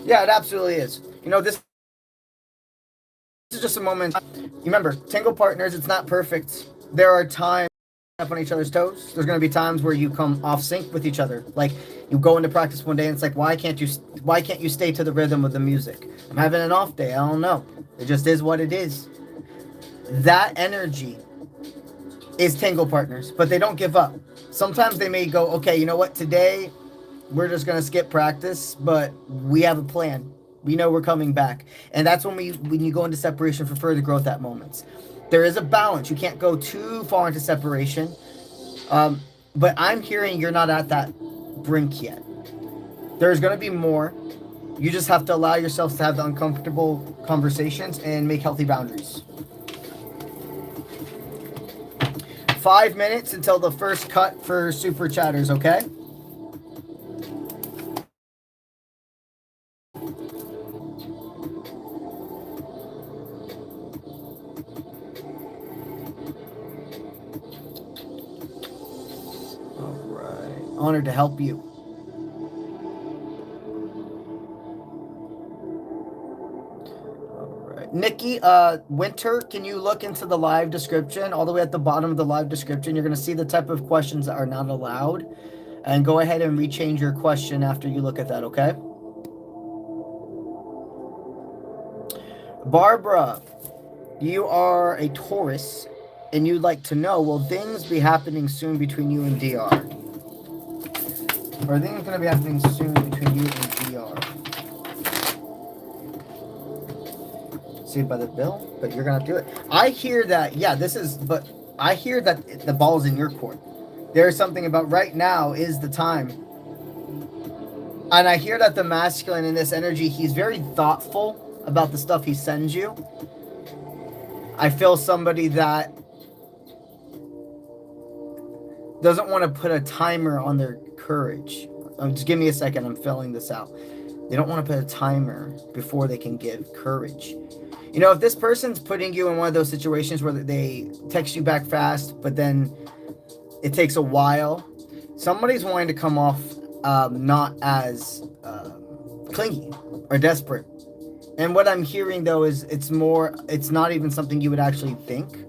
Yeah, it absolutely is. You know, this is just a moment. Remember, Tango Partners, it's not perfect. There are times up on each other's toes. There's going to be times where you come off sync with each other. Like, you go into practice one day and it's like, why can't you stay to the rhythm of the music? I'm having an off day. I don't know. It just is what it is. That energy is Tango Partners, but they don't give up. Sometimes they may go, okay, you know what? Today we're just going to skip practice, but we have a plan. We know we're coming back. And that's when you go into separation for further growth at moments. There is a balance. You can't go too far into separation. But I'm hearing you're not at that brink yet. There's going to be more. You just have to allow yourself to have the uncomfortable conversations and make healthy boundaries. 5 minutes until the first cut for Super Chatters, okay? Honored to help you. All right. Nikki, Winter, can you look into the live description? All the way at the bottom of the live description, you're going to see the type of questions that are not allowed. And go ahead and rechange your question after you look at that, okay? Barbara, you are a Taurus, and you'd like to know, will things be happening soon between you and DR? Are things going to be happening soon between you and DR? See by the bill, but you're going to do it. I hear that, yeah, but I hear that the ball's in your court. There's something about right now is the time. And I hear that the masculine in this energy, he's very thoughtful about the stuff he sends you. I feel somebody that doesn't want to put a timer on their courage. Just give me a second. I'm filling this out. They don't want to put a timer before they can give courage. You know, if this person's putting you in one of those situations where they text you back fast, but then it takes a while, somebody's wanting to come off not as clingy or desperate. And what I'm hearing, though, is it's not even something you would actually think.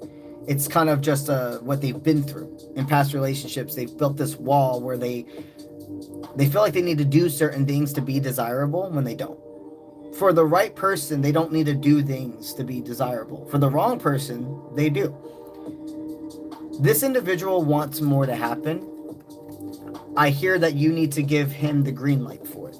It's kind of just what they've been through in past relationships. They've built this wall where they feel like they need to do certain things to be desirable when they don't. For the right person, they don't need to do things to be desirable. For the wrong person, they do. This individual wants more to happen. I hear that you need to give him the green light for it.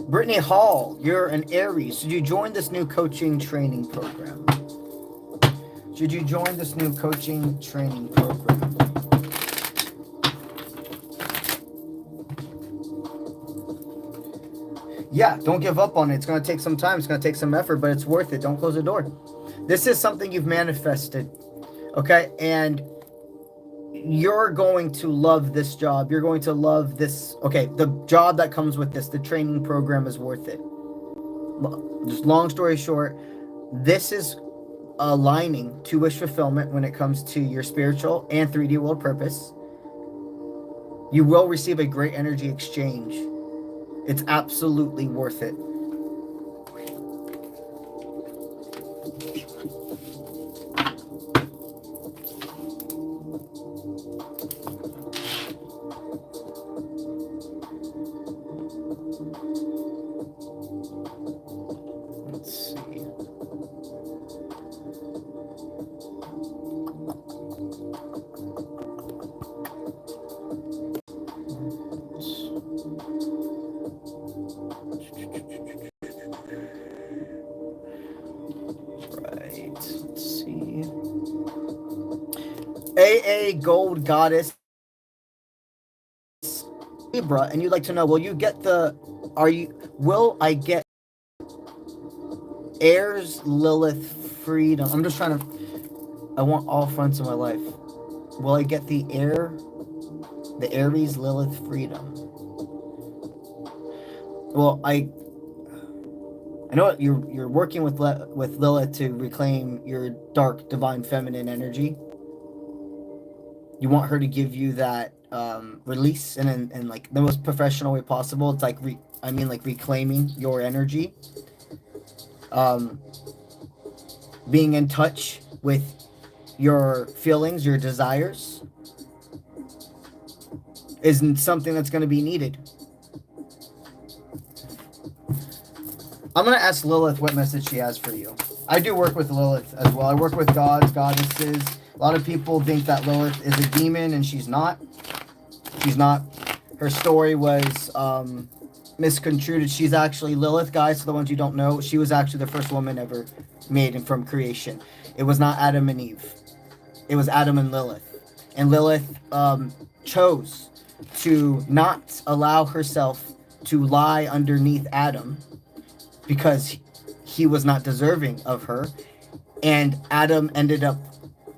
Brittany Hall, you're an Aries. Should you join this new coaching training program? Should you join this new coaching training program? Yeah, don't give up on it. It's going to take some time. It's going to take some effort, but it's worth it. Don't close the door. This is something you've manifested, okay? And you're going to love this job. You're going to love this. Okay, the job that comes with this, the training program is worth it. Just long story short, this is aligning to wish fulfillment when it comes to your spiritual and 3D world purpose. You will receive a great energy exchange. It's absolutely worth it. Gold goddess Libra, and you'd like to know, will I get heirs, Lilith, freedom? I'm just trying to, I want all fronts of my life. Will I get the Aries, Lilith, freedom? Well, I know you're working with Lilith to reclaim your dark divine feminine energy. You want her to give you that release and like the most professional way possible. It's like reclaiming your energy, being in touch with your feelings, your desires, isn't something that's going to be needed. I'm going to ask Lilith what message she has for you. I do work with Lilith as well. I work with gods, goddesses. A lot of people think that Lilith is a demon, and she's not. She's not. Her story was misconstrued. She's actually Lilith, guys. For the ones you don't know, she was actually the first woman ever made from creation. It was not Adam and Eve. It was Adam and Lilith. And Lilith chose to not allow herself to lie underneath Adam because he was not deserving of her. And Adam ended up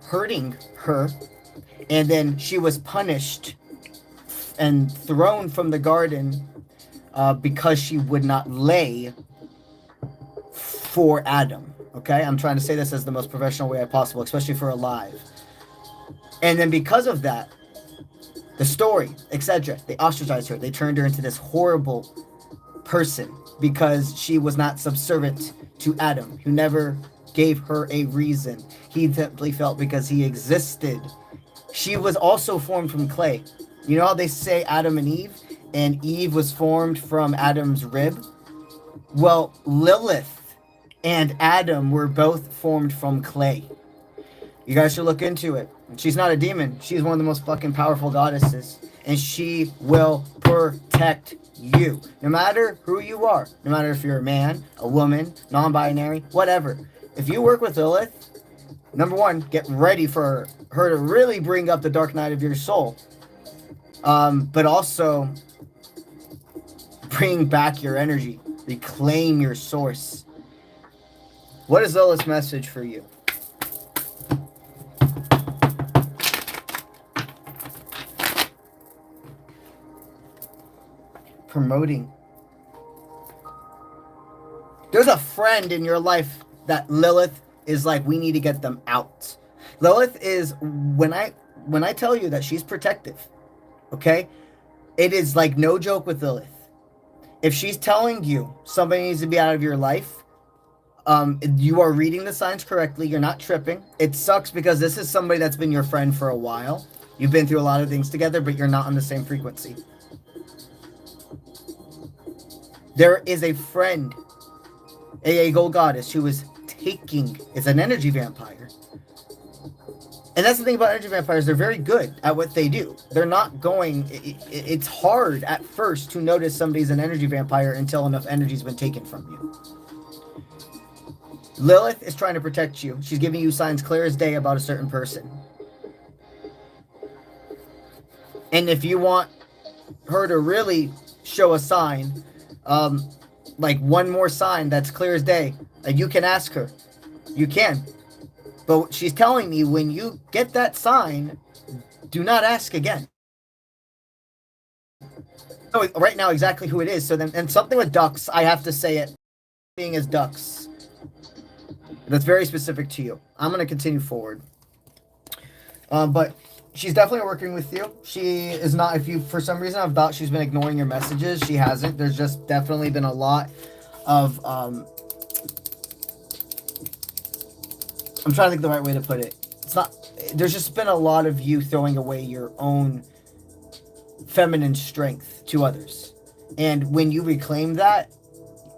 hurting her And then she was punished and thrown from the garden because she would not lay for Adam. Okay, I'm trying to say this as the most professional way possible, especially for alive. And then because of that, the story, etc., they ostracized her. They turned her into this horrible person because she was not subservient to Adam, who never gave her a reason. He simply felt because he existed. She was also formed from clay. You know how they say Adam and Eve was formed from Adam's rib? Well, Lilith and Adam were both formed from clay. You guys should look into it. She's not a demon. She's one of the most fucking powerful goddesses. And she will protect you. No matter who you are. No matter if you're a man, a woman, non-binary, whatever. If you work with Lilith, number one, get ready for her to really bring up the dark night of your soul. But also, bring back your energy. Reclaim your source. What is Lilith's message for you? Promoting. There's a friend in your life that Lilith is like, we need to get them out. Lilith is, when I tell you that she's protective, okay? It is like no joke with Lilith. If she's telling you somebody needs to be out of your life, you are reading the signs correctly. You're not tripping. It sucks because this is somebody that's been your friend for a while. You've been through a lot of things together, but you're not on the same frequency. There is a friend, a gold goddess, who is is an energy vampire. And that's the thing about energy vampires. They're very good at what they do. They're not going... It's hard at first to notice somebody's an energy vampire until enough energy's been taken from you. Lilith is trying to protect you. She's giving you signs clear as day about a certain person. And if you want her to really show a sign... like one more sign that's clear as day, you can ask her. You can. But she's telling me when you get that sign, do not ask again. So right now exactly who it is. So then, and something with ducks, I have to say it being as ducks. That's very specific to you. I'm going to continue forward. But she's definitely working with you. She is not, if you, for some reason, I've thought she's been ignoring your messages. She hasn't. There's just definitely been a lot of, I'm trying to think the right way to put it. It's not, there's just been a lot of you throwing away your own feminine strength to others. And when you reclaim that,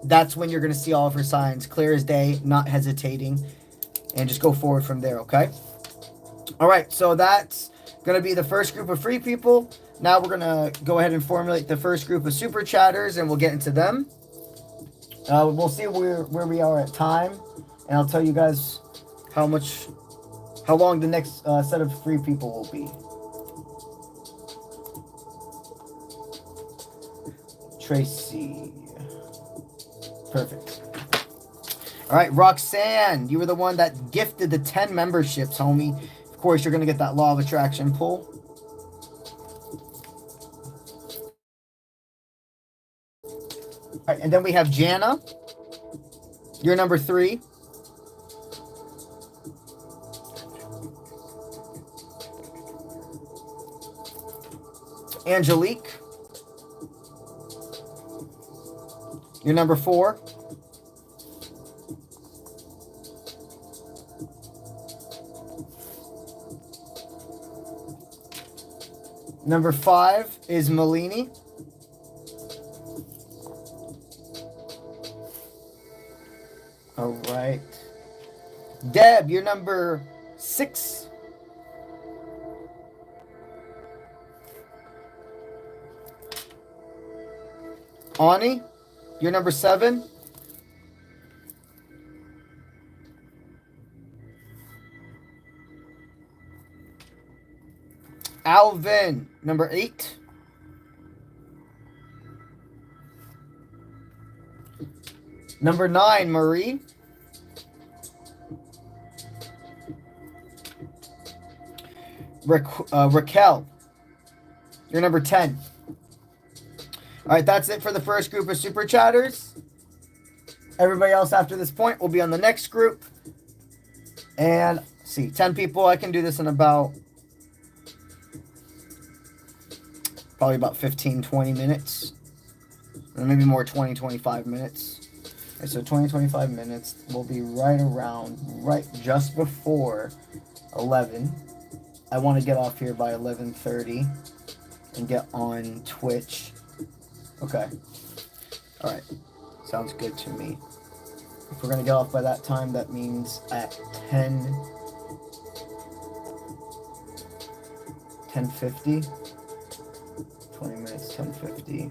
that's when you're going to see all of her signs clear as day, not hesitating, and just go forward from there, okay? All right, so that's going to be the first group of free people. Now we're going to go ahead and formulate the first group of super chatters, and we'll get into them. We'll see where we are at time, and I'll tell you guys how long the next set of free people will be. Tracy. Perfect. All right, Roxanne, you were the one that gifted the 10 memberships, homie. Of course, you're going to get that law of attraction pull. All right, and then we have Jana. You're number 3. Angelique. You're number 4. Number 5 is Malini. All right. Deb, you're number 6. Ani, you're number 7. Alvin, number 8. Number 9, Marie. Raquel, you're number 10. All right, that's it for the first group of super chatters. Everybody else after this point will be on the next group. And see, 10 people. I can do this in about probably about 15, 20 minutes. Or maybe more, 20, 25 minutes. Okay, so 20, 25 minutes will be right just before 11. I want to get off here by 11:30 and get on Twitch. Okay. All right. Sounds good to me. If we're going to get off by that time, that means at 10:50. 20 minutes, 10:50.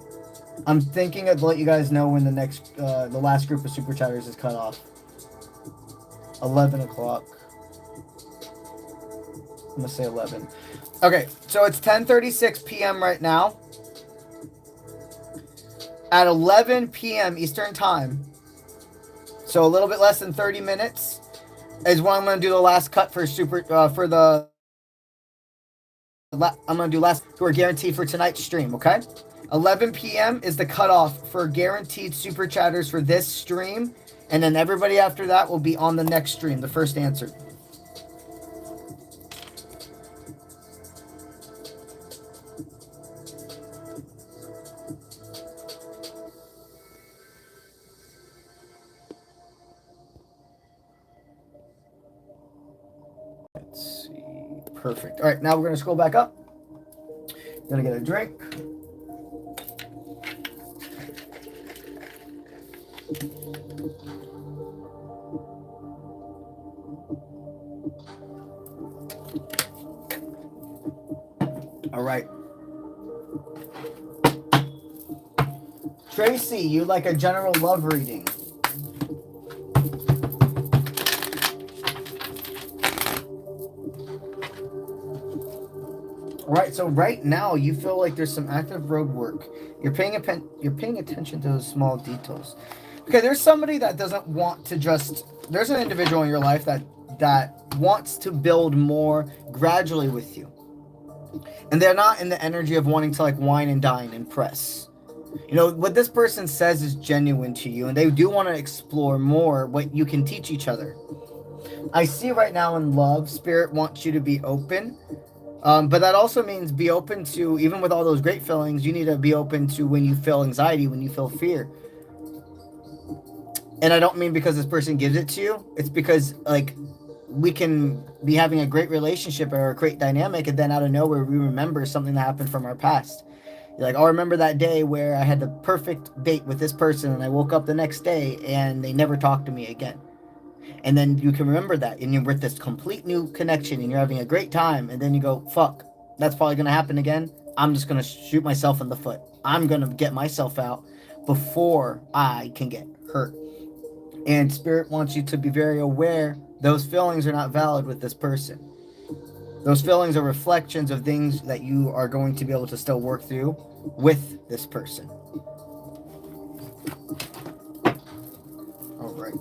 I'm thinking of let you guys know when the last group of super chatters is cut off. 11 o'clock. I'm going to say 11. Okay, so it's 10:36 p.m. right now. At 11 p.m. Eastern Time, so a little bit less than 30 minutes, is when I'm going to do the last cut for I'm going to do last who are guaranteed for tonight's stream, okay? 11 p.m. is the cutoff for guaranteed super chatters for this stream, and then everybody after that will be on the next stream, the first answer. Let's see. Perfect. All right, now we're going to scroll back up. Gonna get a drink. All right. Tracy, you like a general love reading. All right, so right now you feel like there's some active road work. You're paying attention to those small details. Okay, there's somebody that doesn't want to just, there's an individual in your life that wants to build more gradually with you. And they're not in the energy of wanting to like wine and dine and press. You know, what this person says is genuine to you, and they do want to explore more what you can teach each other. I see right now in love, Spirit wants you to be open. But that also means be open to, even with all those great feelings, you need to be open to when you feel anxiety, when you feel fear. And I don't mean because this person gives it to you. It's because, like, we can be having a great relationship or a great dynamic, and then out of nowhere, we remember something that happened from our past. You're like, oh, I remember that day where I had the perfect date with this person, and I woke up the next day, and they never talked to me again. And then you can remember that, and you're with this complete new connection, and you're having a great time, and then you go, fuck, that's probably going to happen again. I'm just going to shoot myself in the foot. I'm going to get myself out before I can get hurt. And Spirit wants you to be very aware those feelings are not valid with this person. Those feelings are reflections of things that you are going to be able to still work through with this person. All right.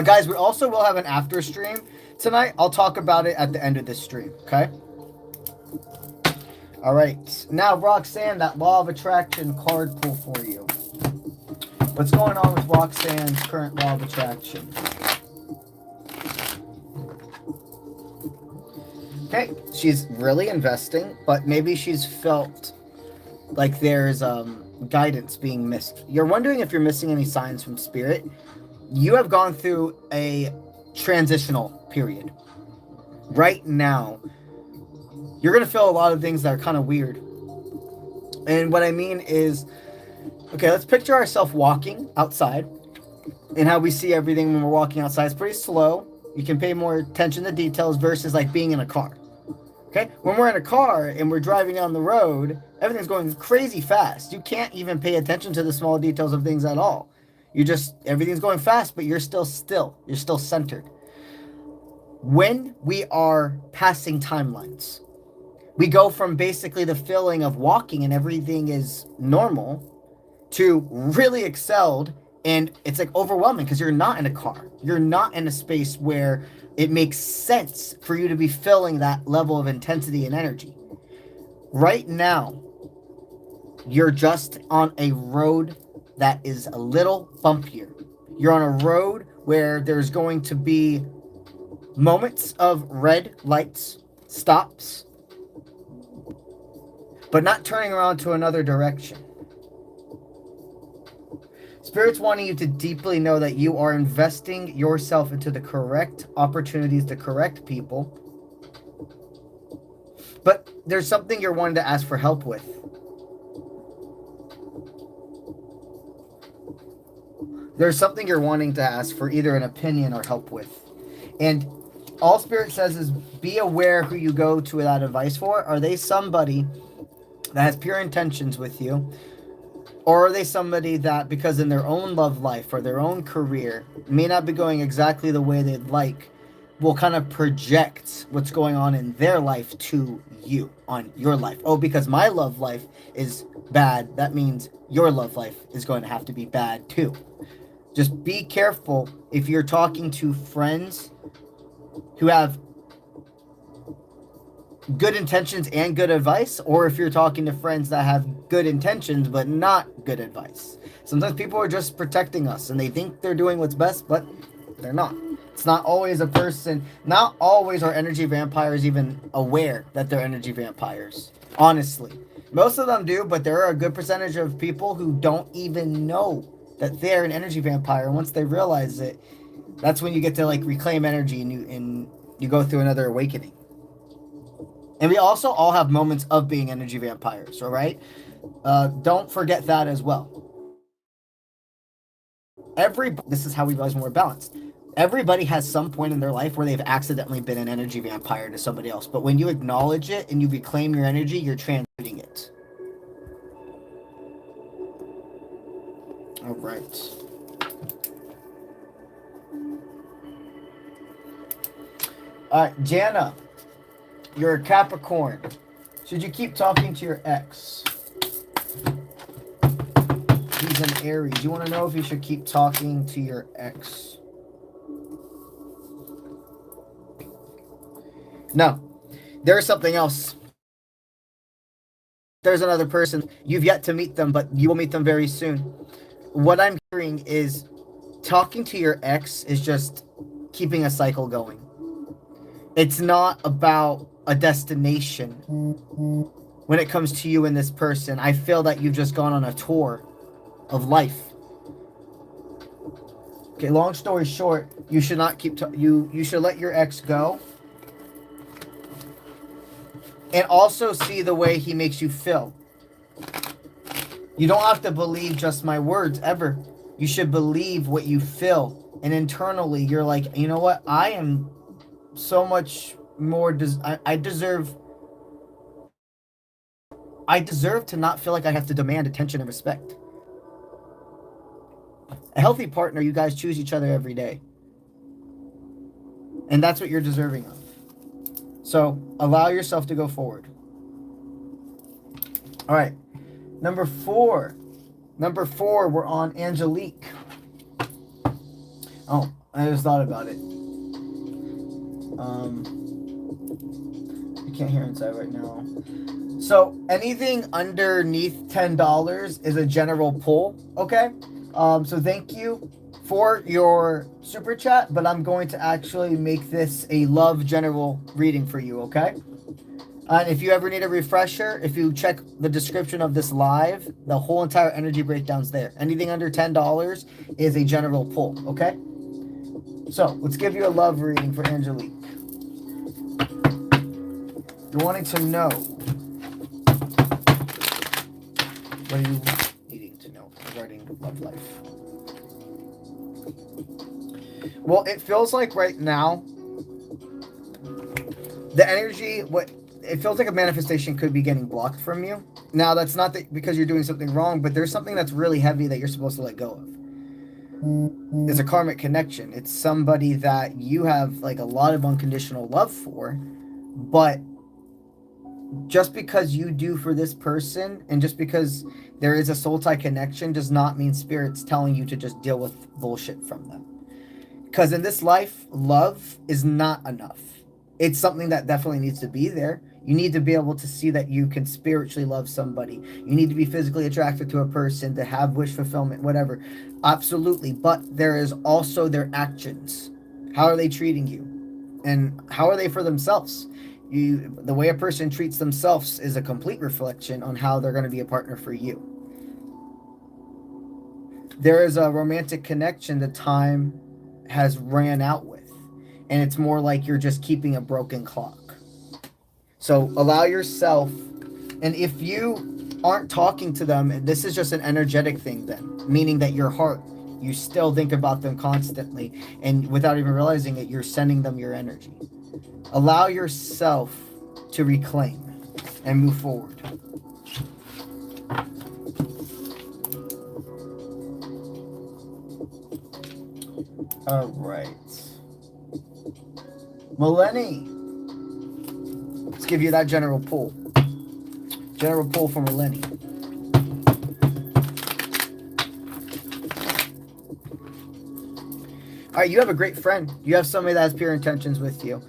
Guys, we also will have an after stream tonight. I'll talk about it at the end of this stream, okay? All right. Now, Roxanne, that Law of Attraction card pull for you. What's going on with Roxanne's current Law of Attraction? Okay, she's really investing, but maybe she's felt like there's guidance being missed. You're wondering if you're missing any signs from Spirit. You have gone through a transitional period. Right now, you're going to feel a lot of things that are kind of weird. And what I mean is, okay, let's picture ourselves walking outside and how we see everything when we're walking outside. It's pretty slow. You can pay more attention to details versus like being in a car. Okay? When we're in a car and we're driving down the road, everything's going crazy fast. You can't even pay attention to the small details of things at all. Everything's going fast, but you're still. You're still centered. When we are passing timelines, we go from basically the feeling of walking and everything is normal to really excelled, and it's like overwhelming because you're not in a car. You're not in a space where It makes sense for you to be feeling that level of intensity and energy. Right now, you're just on a road that is a little bumpier. You're on a road where there's going to be moments of red lights, stops, but not turning around to another direction. Spirit's wanting you to deeply know that you are investing yourself into the correct opportunities, the correct people. But there's something you're wanting to ask for help with. There's something you're wanting to ask for either an opinion or help with. And all Spirit says is be aware who you go to that advice for. Are they somebody that has pure intentions with you? Or are they somebody that, because in their own love life or their own career, may not be going exactly the way they'd like, will kind of project what's going on in their life to you, on your life. Oh, because my love life is bad, that means your love life is going to have to be bad too. Just be careful if you're talking to friends who have good intentions and good advice, or if you're talking to friends that have good intentions but not good advice. Sometimes people are just protecting us and they think they're doing what's best, but they're not. It's not always a person, not always are energy vampires even aware that they're energy vampires. Honestly, most of them do, but there are a good percentage of people who don't even know that they're an energy vampire. Once they realize it, that's when you get to like reclaim energy and you go through another awakening. And we also all have moments of being energy vampires, all right? Don't forget that as well. This is how we realize when we're balanced. Everybody has some point in their life where they've accidentally been an energy vampire to somebody else. But when you acknowledge it and you reclaim your energy, you're transmuting it. All right. All right, Jana. You're a Capricorn. Should you keep talking to your ex? He's an Aries. You want to know if you should keep talking to your ex? No. There's something else. There's another person. You've yet to meet them, but you will meet them very soon. What I'm hearing is talking to your ex is just keeping a cycle going. It's not about a destination when it comes to you and this person. I feel that you've just gone on a tour of life. Okay, long story short, you should not keep you should let your ex go. And also see the way he makes you feel. You don't have to believe just my words ever. You should believe what you feel. And internally, you're like, you know what? I am so much more. I deserve to not feel like I have to demand attention and respect. A healthy partner, you guys choose each other every day. And that's what you're deserving of. So allow yourself to go forward. All right. Number four, we're on Angelique. Oh, I just thought about it. I can't hear inside right now. So anything underneath $10 is a general pull, okay? So thank you for your super chat, but I'm going to actually make this a love general reading for you, okay? And if you ever need a refresher, if you check the description of this live, the whole entire energy breakdown's there. Anything under $10 is a general pull, okay? So let's give you a love reading for Angelique. You're wanting to know. What are you needing to know regarding love life? Well, it feels like right now, the energy, it feels like a manifestation could be getting blocked from you. Now, that's not because you're doing something wrong, but there's something that's really heavy that you're supposed to let go of. It's a karmic connection. It's somebody that you have like a lot of unconditional love for, but just because you do for this person and just because there is a soul tie connection does not mean Spirit's telling you to just deal with bullshit from them. Because in this life, love is not enough. It's something that definitely needs to be there. You need to be able to see that you can spiritually love somebody. You need to be physically attracted to a person, to have wish fulfillment, whatever. Absolutely. But there is also their actions. How are they treating you? And how are they for themselves? The way a person treats themselves is a complete reflection on how they're going to be a partner for you. There is a romantic connection that time has ran out with. And it's more like you're just keeping a broken clock. So allow yourself, and if you aren't talking to them, this is just an energetic thing then, meaning that your heart, you still think about them constantly, and without even realizing it, you're sending them your energy. Allow yourself to reclaim and move forward. All right. Millennium. Let's give you that general pull. General pull from Millennium. All right, you have a great friend. You have somebody that has pure intentions with you.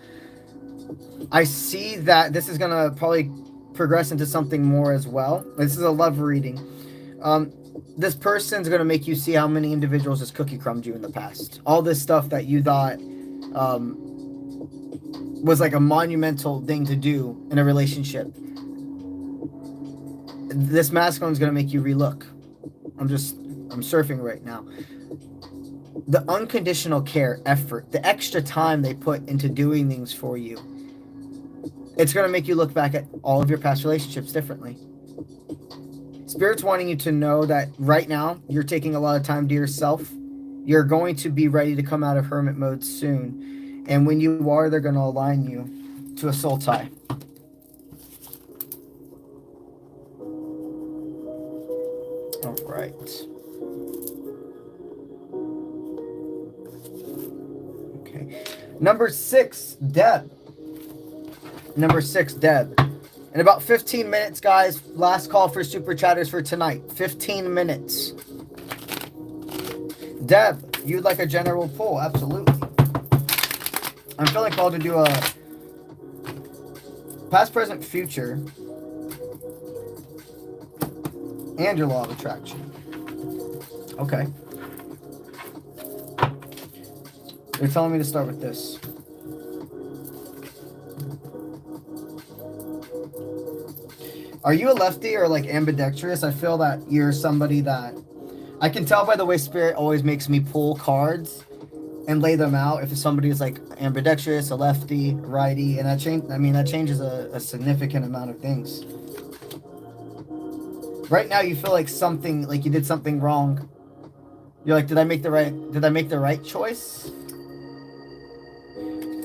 I see that this is going to probably progress into something more as well. This is a love reading. This person's going to make you see how many individuals has cookie crumbed you in the past. All this stuff that you thought was like a monumental thing to do in a relationship. This masculine is going to make you relook. I'm surfing right now. The unconditional care, effort, the extra time they put into doing things for you, it's going to make you look back at all of your past relationships differently. Spirit's wanting you to know that right now you're taking a lot of time to yourself. You're going to be ready to come out of hermit mode soon. And when you are, they're going to align you to a soul tie. All right. Okay. Number 6, Deb. Number 6, Deb. In about 15 minutes, guys. Last call for super chatters for tonight. 15 minutes. Deb, you'd like a general pull? Absolutely. I'm feeling called to do a past, present, future, and your law of attraction. Okay. They're telling me to start with this. Are you a lefty or like ambidextrous? I feel that you're somebody that I can tell by the way Spirit always makes me pull cards and lay them out. If somebody is like ambidextrous, a lefty, righty, and that changes a significant amount of things. Right now you feel like something, like you did something wrong. You're like, did I make the right choice?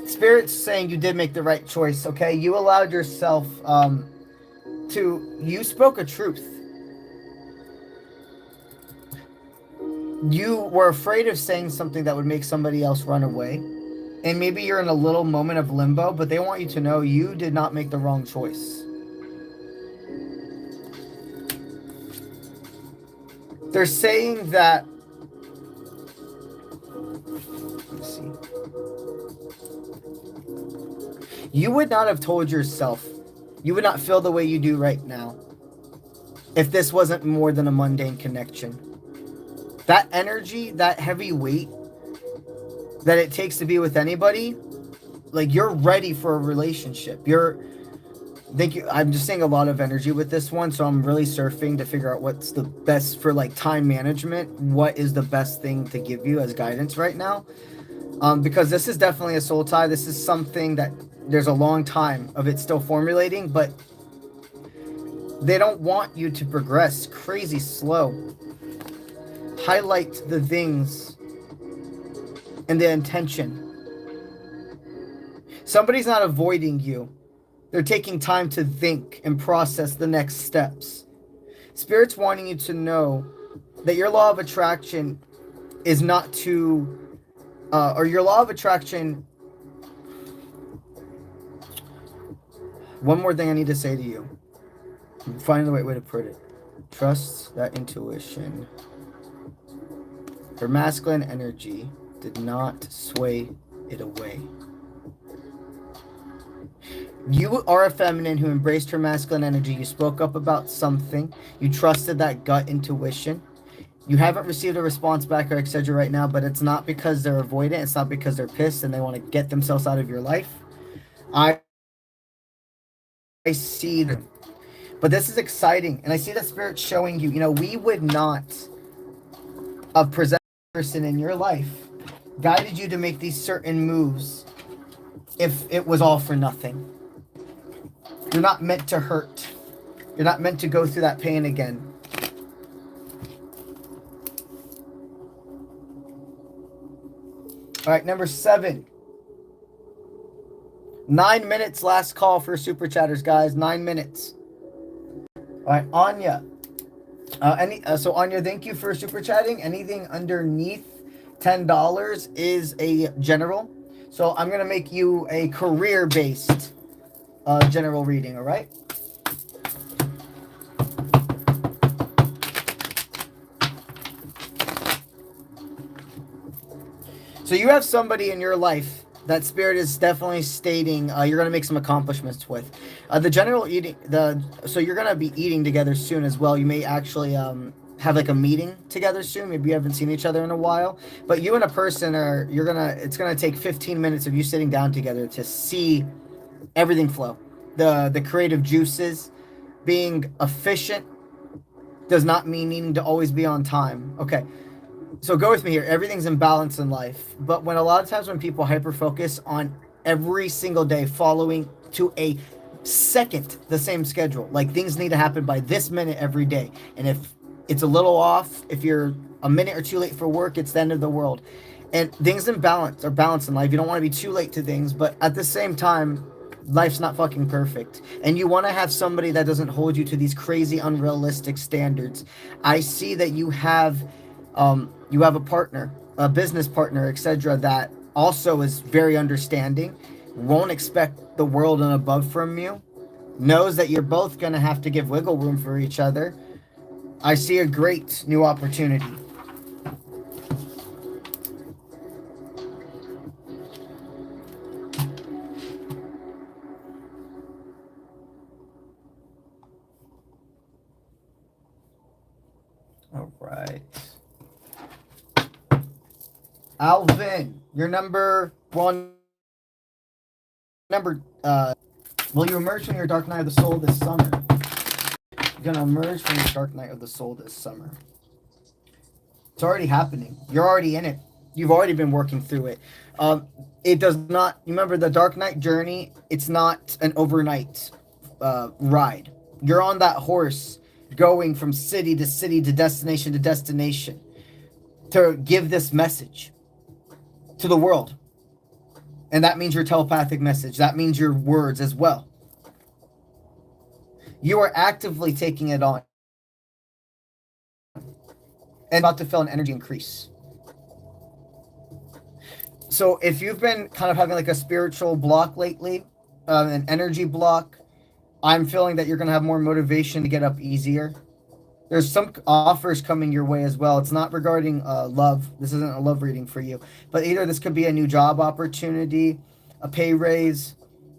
Spirit's saying you did make the right choice, okay? You allowed yourself you spoke a truth. You were afraid of saying something that would make somebody else run away. And maybe you're in a little moment of limbo, but they want you to know you did not make the wrong choice. They're saying that, let's see. You would not have told yourself, you would not feel the way you do right now if this wasn't more than a mundane connection. That energy, that heavy weight that it takes to be with anybody, like you're ready for a relationship. I'm just seeing a lot of energy with this one, so I'm really surfing to figure out what's the best for like time management. What is the best thing to give you as guidance right now? Because this is definitely a soul tie. This is something that there's a long time of it still formulating, but they don't want you to progress crazy slow. Highlight the things and the intention. Somebody's not avoiding you. They're taking time to think and process the next steps. Spirit's wanting you to know that your law of attraction is not to, or your law of attraction. One more thing I need to say to you. I'm finding the right way to put it. Trust that intuition. Your masculine energy did not sway it away. You are a feminine who embraced her masculine energy. You spoke up about something. You trusted that gut intuition. You haven't received a response back or etc. right now, but it's not because they're avoidant. It's not because they're pissed and they want to get themselves out of your life. I see them. But this is exciting. And I see the Spirit showing you, we would not have presented a person in your life, guided you to make these certain moves if it was all for nothing. You're not meant to hurt. You're not meant to go through that pain again. All right, number 7. 9 minutes, last call for super chatters, guys. 9 minutes. All right, Anya. So Anya, thank you for super chatting. Anything underneath $10 is a general. So I'm gonna make you a career-based general reading. All right. So you have somebody in your life that Spirit is definitely stating you're going to make some accomplishments with. The general eating, so you're going to be eating together soon as well. You may actually have like a meeting together soon. Maybe you haven't seen each other in a while. But you and a person it's going to take 15 minutes of you sitting down together to see everything flow. The creative juices. Being efficient does not mean needing to always be on time. Okay. So go with me here. Everything's in balance in life. But when a lot of times when people hyper-focus on every single day following to a second the same schedule, like things need to happen by this minute every day. And if it's a little off, if you're a minute or too late for work, it's the end of the world. And things in balance are balanced in life. You don't want to be too late to things, but at the same time, life's not fucking perfect. And you want to have somebody that doesn't hold you to these crazy, unrealistic standards. I see that you have a partner, a business partner, etc., that also is very understanding, won't expect the world and above from you, knows that you're both going to have to give wiggle room for each other. I see a great new opportunity. All right. Alvin, you're number 1. Will you emerge from your dark night of the soul this summer? You're gonna emerge from your dark night of the soul this summer. It's already happening. You're already in it. You've already been working through it. It does not, remember the dark night journey, it's not an overnight ride. You're on that horse going from city to city to destination to give this message to the world. And that means your telepathic message. That means your words as well. You are actively taking it on. And about to feel an energy increase. So if you've been kind of having like a spiritual block lately, an energy block, I'm feeling that you're going to have more motivation to get up easier. There's some offers coming your way as well. It's not regarding love. This isn't a love reading for you. But either this could be a new job opportunity, a pay raise.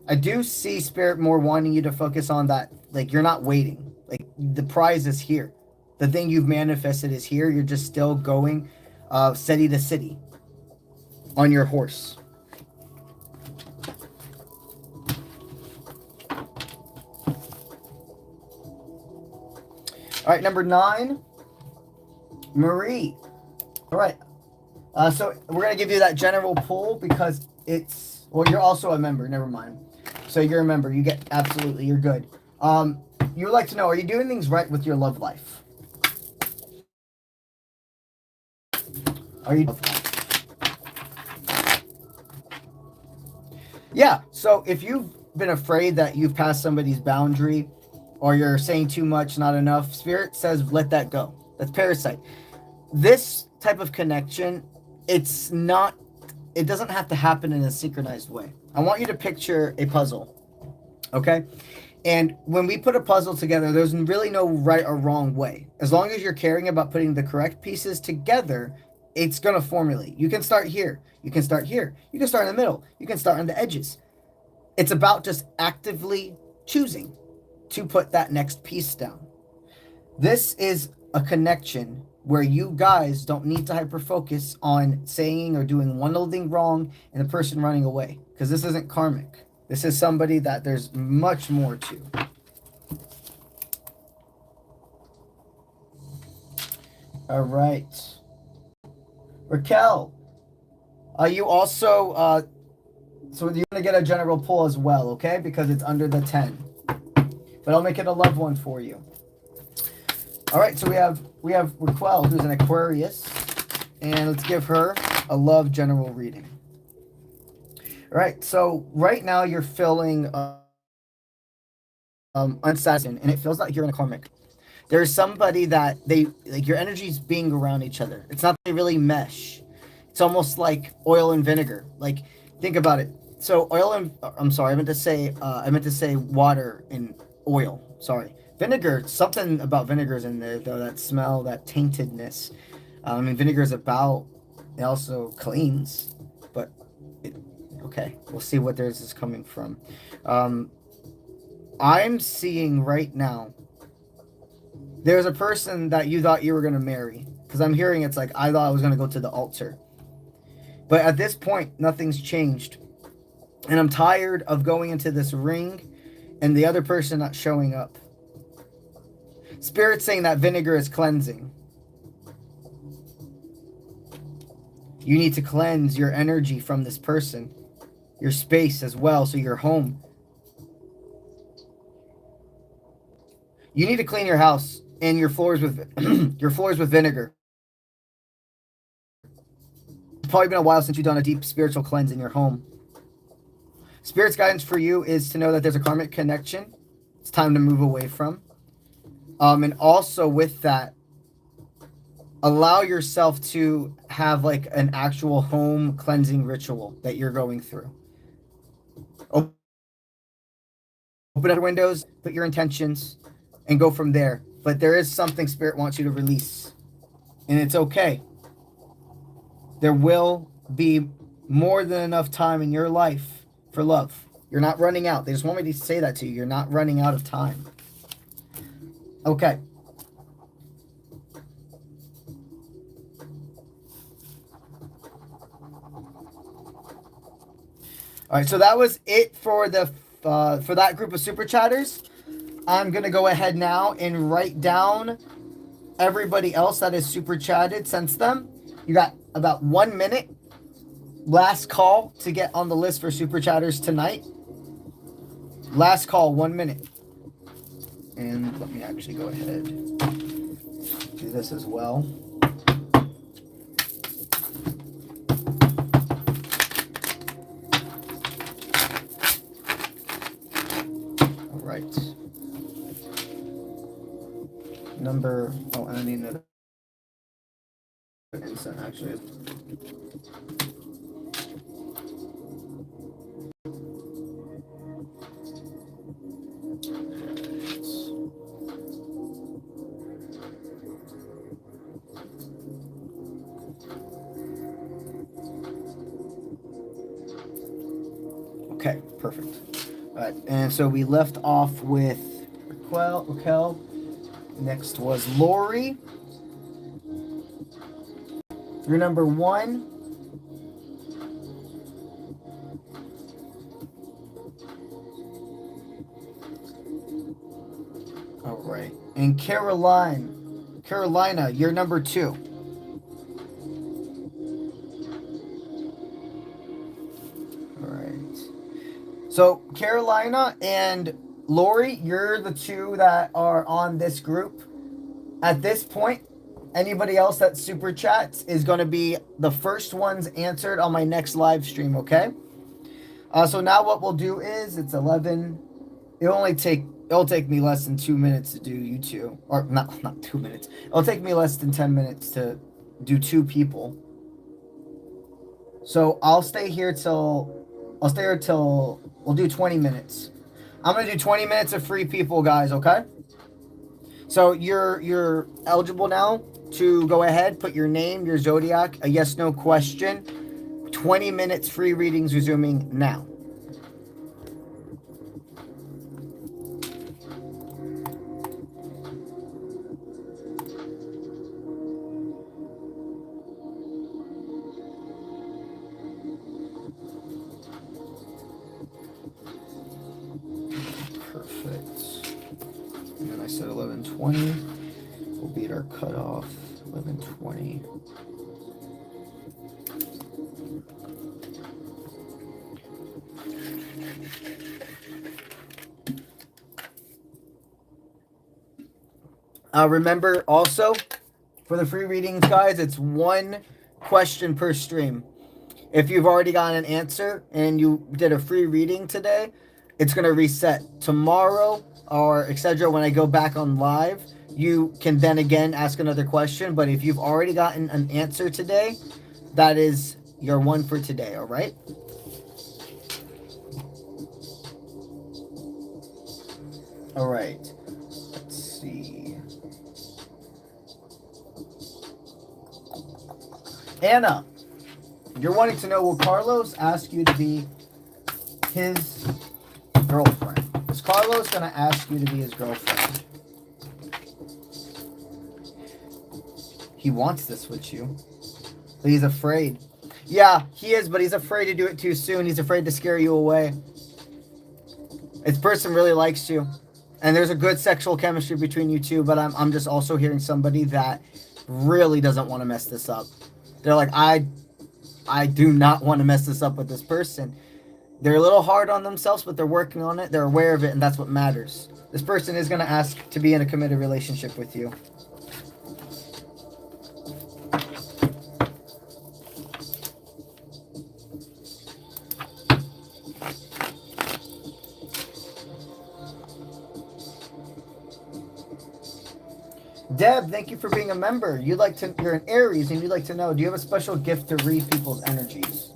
I do see Spirit more wanting you to focus on that. Like, you're not waiting. Like, the prize is here. The thing you've manifested is here. You're just still going city to city on your horse. All right, number 9, Marie. All right, so we're going to give you that general pull because it's, well, you're also a member, never mind. So you're a member, you get, absolutely, you're good. You would like to know, are you doing things right with your love life? Are you? Yeah, so if you've been afraid that you've passed somebody's boundary, or you're saying too much, not enough, Spirit says let that go. That's parasite. This type of connection, it doesn't have to happen in a synchronized way. I want you to picture a puzzle, okay? And when we put a puzzle together, there's really no right or wrong way. As long as you're caring about putting the correct pieces together, it's going to formulate. You can start here. You can start here. You can start in the middle. You can start on the edges. It's about just actively choosing to put that next piece down. This is a connection where you guys don't need to hyper focus on saying or doing one little thing wrong and the person running away, because this isn't karmic. This is somebody that there's much more to. All right. Raquel, you also, so you're going to get a general pull as well, okay? Because it's under the 10. But I'll make it a love one for you. All right, so we have Raquel, who's an Aquarius. And let's give her a love general reading. All right, so right now you're feeling unsatisfied, and it feels like you're in a karmic. There's somebody that your energy's being around each other. It's not they really mesh. It's almost like oil and vinegar. Like, think about it. So oil and, I'm sorry, I meant to say water and oil. Sorry. Vinegar, something about vinegar is in there, though, that smell, that taintedness. I mean, vinegar is about, it also cleans, but okay, we'll see what theirs is coming from. I'm seeing right now, there's a person that you thought you were going to marry, because I'm hearing it's like, I thought I was going to go to the altar. But at this point, nothing's changed. And I'm tired of going into this ring and the other person not showing up. Spirit's saying that vinegar is cleansing. You need to cleanse your energy from this person. Your space as well, so your home. You need to clean your house and your floors with your floors with vinegar. It's probably been a while since you've done a deep spiritual cleanse in your home. Spirit's guidance for you is to know that there's a karmic connection. It's time to move away from. And also with that, allow yourself to have like an actual home cleansing ritual that you're going through. Open up your windows, put your intentions, and go from there. But there is something Spirit wants you to release. And it's okay. There will be more than enough time in your life for love. You're not running out. They just want me to say that to you. You're not running out of time. Okay. All right, so that was it for the for that group of super chatters. I'm gonna go ahead now and write down everybody else that is super chatted since them. You got about 1 minute. Last call to get on the list for super chatters tonight. Last call, 1 minute. And let me actually go ahead do this as well. All right. Number, oh, and I need another instant actually. Okay, perfect. All right, and so we left off with Raquel. Next was Lori. You're number 1. All right, and Carolina, you're number 2. So Carolina and Lori, you're the 2 that are on this group. At this point, anybody else that super chats is going to be the first ones answered on my next live stream, okay? So now what we'll do is, it's 11. It'll take me less than 2 minutes to do you 2. Or not 2 minutes. It'll take me less than 10 minutes to do 2 people. So I'll stay here till we'll do 20 minutes. I'm going to do 20 minutes of free people, guys, okay? So you're eligible now to go ahead, put your name, your zodiac, a yes/no question. 20 minutes free readings resuming now. Perfect. And then I said 11:20. We'll beat our cutoff. 11:20. Remember also, for the free readings, guys, it's 1 question per stream. If you've already gotten an answer and you did a free reading today, it's going to reset. Tomorrow, or etc., when I go back on live, you can then again ask another question. But if you've already gotten an answer today, that is your one for today, all right? All right. Let's see. Anna, you're wanting to know, will Carlos ask you to be his girlfriend? Is Carlos going to ask you to be his girlfriend? He wants this with you, but he's afraid. Yeah, he is, but he's afraid to do it too soon. He's afraid to scare you away. This person really likes you, and there's a good sexual chemistry between you two, but I'm just also hearing somebody that really doesn't want to mess this up. They're like, I do not want to mess this up with this person. They're a little hard on themselves, but they're working on it. They're aware of it, and that's what matters. This person is going to ask to be in a committed relationship with you. Deb, thank you for being a member. You're an Aries, and you'd like to know, do you have a special gift to read people's energies?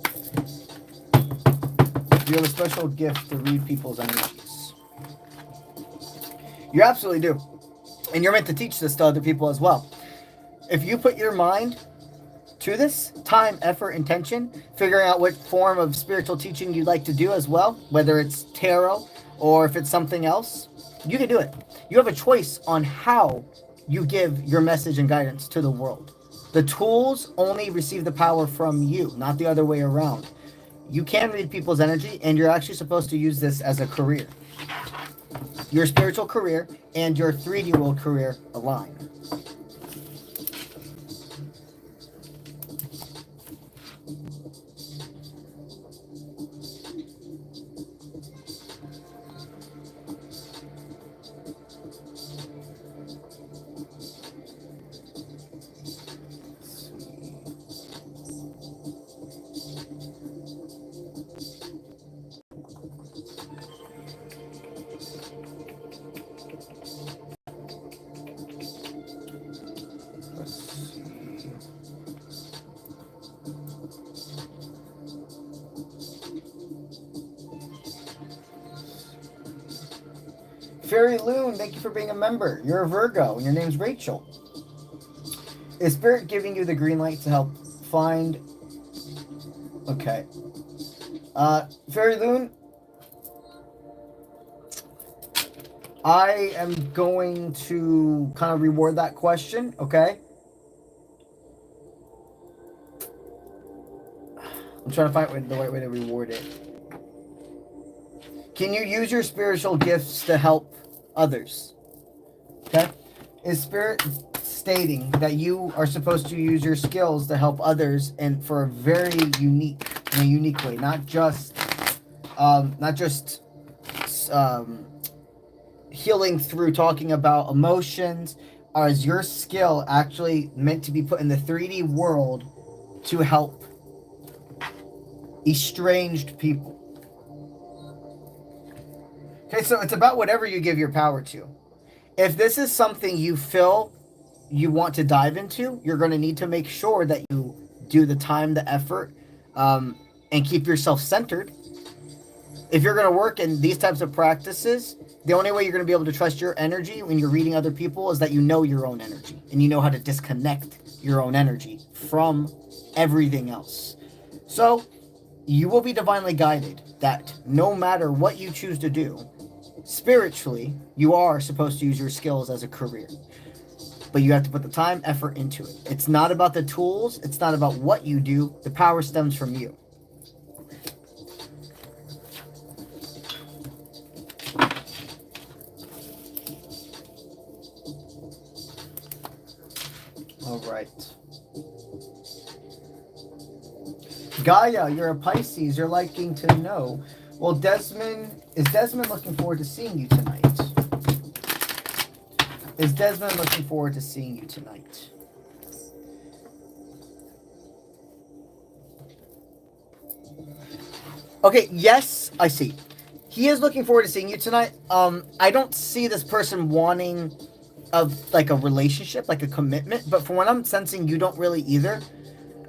Do you have a special gift to read people's energies? You absolutely do. And you're meant to teach this to other people as well. If you put your mind to this, time, effort, intention, figuring out what form of spiritual teaching you'd like to do as well, whether it's tarot or if it's something else, you can do it. You have a choice on how you give your message and guidance to the world. The tools only receive the power from you, not the other way around. You can read people's energy, and you're actually supposed to use this as a career. Your spiritual career and your 3D world career align. Fairy Loon, thank you for being a member. You're a Virgo, and your name's Rachel. Is Spirit giving you the green light to help find... Okay. Fairy Loon, I am going to kind of reward that question, okay? I'm trying to find the right way to reward it. Can you use your spiritual gifts to help others? Okay? Is Spirit stating that you are supposed to use your skills to help others and for a very unique way, not just healing through talking about emotions, or is your skill actually meant to be put in the 3D world to help estranged people? Okay, so it's about whatever you give your power to. If this is something you feel you want to dive into, you're going to need to make sure that you do the time, the effort, and keep yourself centered. if you're going to work in these types of practices, the only way you're going to be able to trust your energy when you're reading other people is that you know your own energy and you know how to disconnect your own energy from everything else. So you will be divinely guided that no matter what you choose to do, spiritually, you are supposed to use your skills as a career. But you have to put the time, effort into it. It's not about the tools. It's not about what you do. The power stems from you. All right. Gaia, you're a Pisces. You're liking to know. Well, Desmond, is Desmond looking forward to seeing you tonight? Is Desmond looking forward to seeing you tonight? Okay, yes, I see. He is looking forward to seeing you tonight. I don't see this person wanting like a relationship, like a commitment, but from what I'm sensing, you don't really either.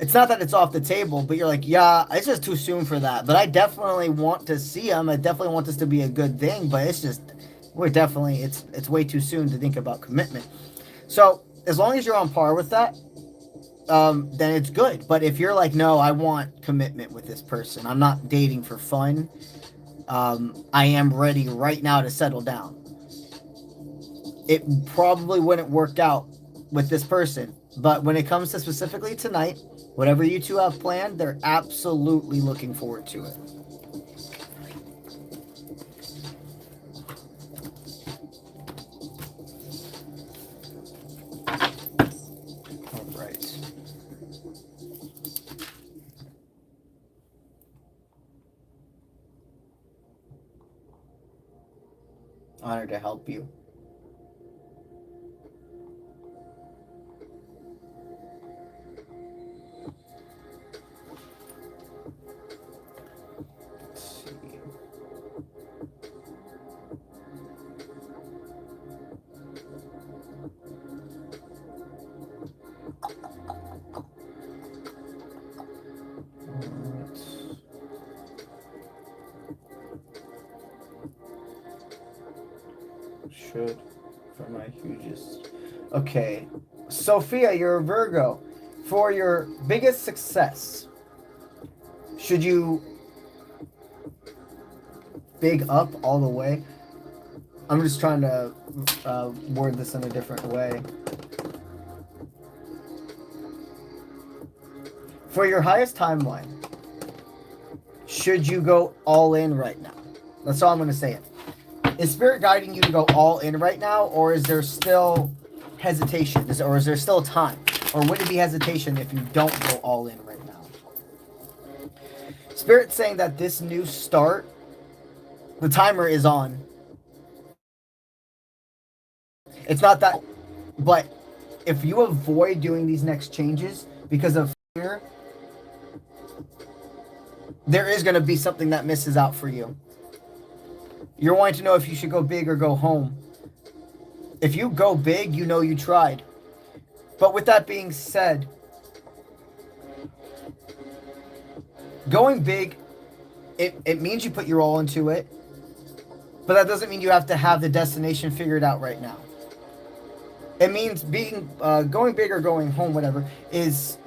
It's not that it's off the table, but you're like, yeah, it's just too soon for that. But I definitely want to see him. I definitely want this to be a good thing, but it's just, it's way too soon to think about commitment. So as long as you're on par with that, then it's good. But if you're like, no, I want commitment with this person, I'm not dating for fun, I am ready right now to settle down, it probably wouldn't work out with this person. But when it comes to specifically tonight, whatever you two have planned, they're absolutely looking forward to it. All right. Honored to help you. Should for my hugest. Okay, Sophia, you're a Virgo. For your biggest success, should you big up all the way? I'm just trying to word this in a different way. For your highest timeline, should you go all in right now? That's all I'm going to say it. Is Spirit guiding you to go all in right now, or is there still hesitation? Or is there still time? Or would it be hesitation if you don't go all in right now? Spirit's saying that this new start, the timer is on. It's not that, but if you avoid doing these next changes because of fear, there is going to be something that misses out for you. You're wanting to know if you should go big or go home. If you go big, you know you tried. But with that being said, going big, it means you put your all into it. But that doesn't mean you have to have the destination figured out right now. It means being going big or going home, whatever, is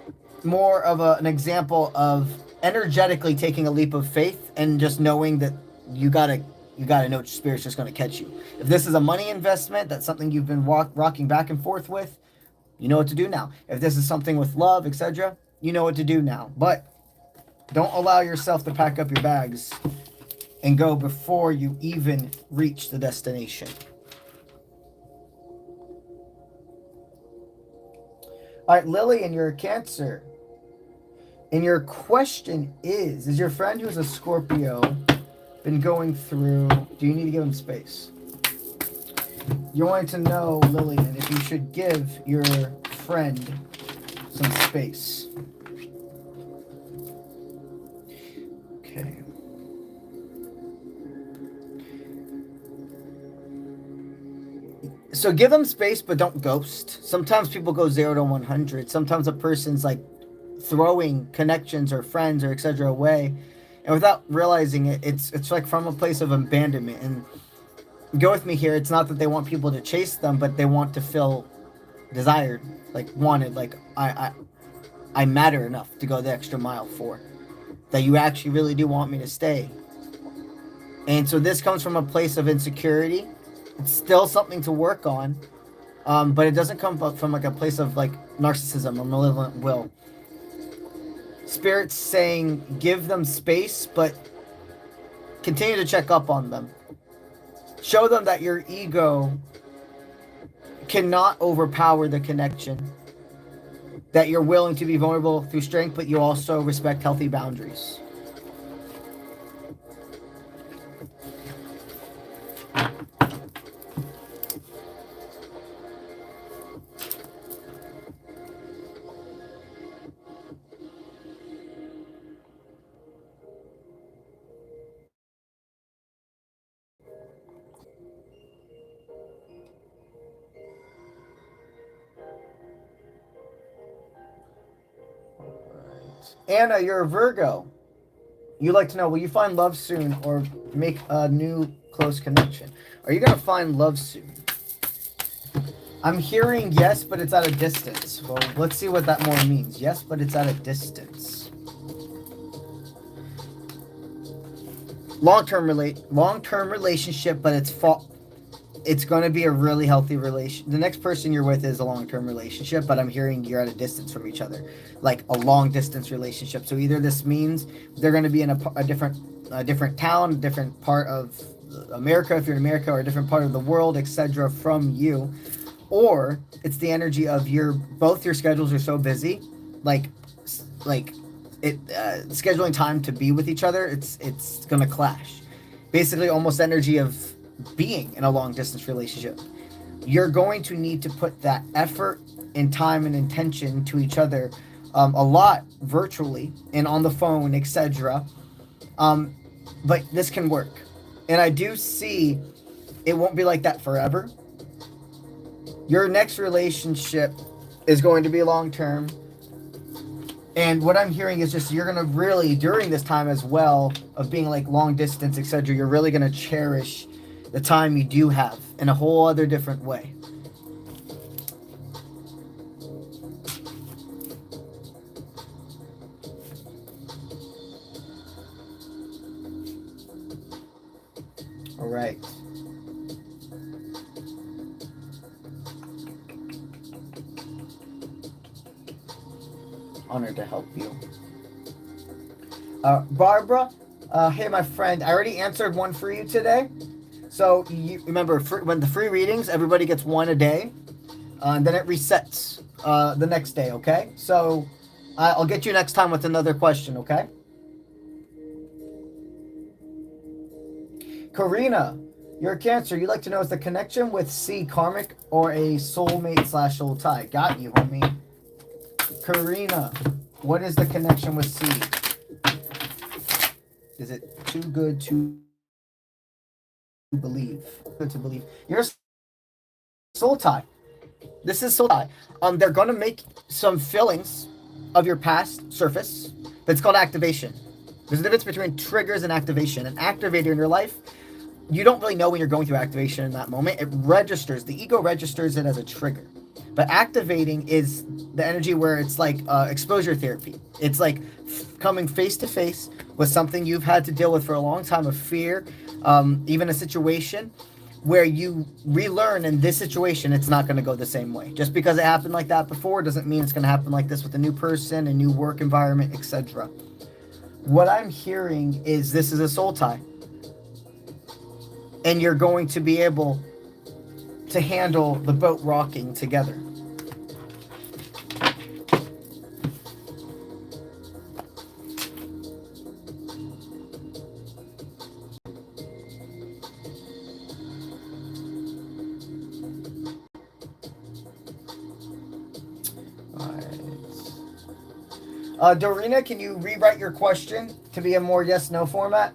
more of an example of energetically taking a leap of faith and just knowing that you gotta know Spirit's just going to catch you. If this is a money investment, that's something you've been rocking back and forth with, you know what to do now. If this is something with love, etc., you know what to do now. But don't allow yourself to pack up your bags and go before you even reach the destination. All right, Lillian, you're a Cancer. And your question is your friend who's a Scorpio been going through, do you need to give him space? You're wanting to know, Lillian, if you should give your friend some space. Okay. So give them space, but don't ghost. Sometimes people go 0 to 100. Sometimes a person's like throwing connections or friends or etc. away. And without realizing it, it's like from a place of abandonment. And go with me here, it's not that they want people to chase them, but they want to feel desired, like wanted, like I matter enough to go the extra mile for. That you actually really do want me to stay. And so this comes from a place of insecurity. It's still something to work on, but it doesn't come from like a place of like narcissism or malevolent will. Spirit's saying give them space, but continue to check up on them. Show them that your ego cannot overpower the connection. That you're willing to be vulnerable through strength, but you also respect healthy boundaries. Anna, you're a Virgo. You like to know, will you find love soon or make a new close connection? Are you going to find love soon? I'm hearing yes, but it's at a distance. Well, let's see what that more means. Yes, but it's at a distance. Long-term relationship, but it's going to be a really healthy relation. The next person you're with is a long-term relationship, but I'm hearing you're at a distance from each other, like a long-distance relationship. So either this means they're going to be in a different town, a different part of America, if you're in America, or a different part of the world, etc., from you, or it's the energy of both your schedules are so busy, like scheduling time to be with each other. It's going to clash. Basically, almost energy of being in a long distance relationship. You're going to need to put that effort and time and intention to each other a lot virtually and on the phone, etc. But this can work. And I do see it won't be like that forever. Your next relationship is going to be long term. And what I'm hearing is just you're going to really, during this time as well, of being like long distance, etc., you're really going to cherish the time you do have in a whole other different way. All right. Honored to help you. Barbara, hey, my friend, I already answered one for you today. So you remember, when the free readings, everybody gets one a day, and then it resets the next day, okay? So I'll get you next time with another question, okay? Karina, you're a Cancer. You'd like to know, is the connection with 𝗧 karmic or a soulmate/soul tie? Got you, homie. Karina, what is the connection with 𝗧? Is it too good to believe? Good to believe. You're a soul tie. This is soul tie. They're going to make some feelings of your past surface, but it's called activation. There's a difference between triggers and activation. An activator in your life, you don't really know when you're going through activation in that moment. It registers. The ego registers it as a trigger. But activating is the energy where it's like exposure therapy. It's like coming face to face with something you've had to deal with for a long time, of fear, even a situation where you relearn in this situation it's not going to go the same way. Just because it happened like that before doesn't mean it's going to happen like this with a new person, a new work environment, etc. What I'm hearing is this is a soul tie. And you're going to be able to handle the boat rocking together. Dorina, can you rewrite your question to be a more yes/no format?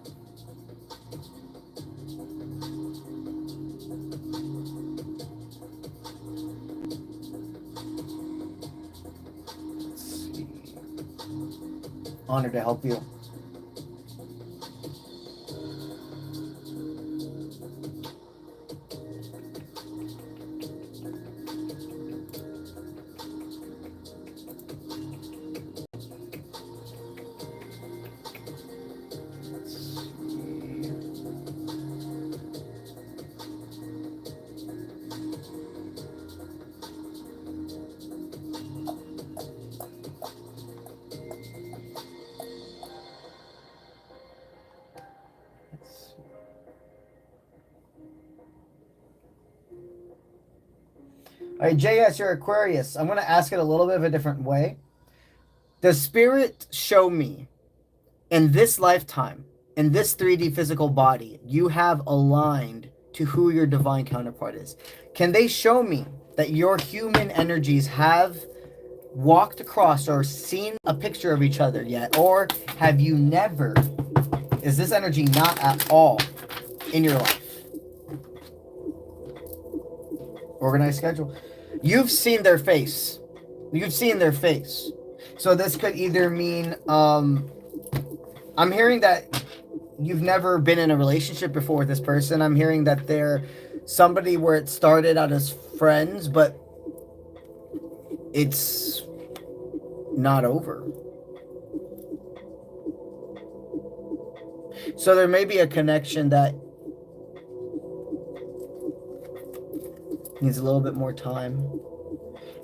Let's see. Honored to help you. All right, JS, you're Aquarius. I'm going to ask it a little bit of a different way. Does spirit show me in this lifetime, in this 3D physical body, you have aligned to who your divine counterpart is? Can they show me that your human energies have walked across or seen a picture of each other yet? Or have you never? Is this energy not at all in your life? Organized schedule. You've seen their face. You've seen their face. So this could either mean, I'm hearing that you've never been in a relationship before with this person. I'm hearing that they're somebody where it started out as friends, but it's not over. So there may be a connection that needs a little bit more time.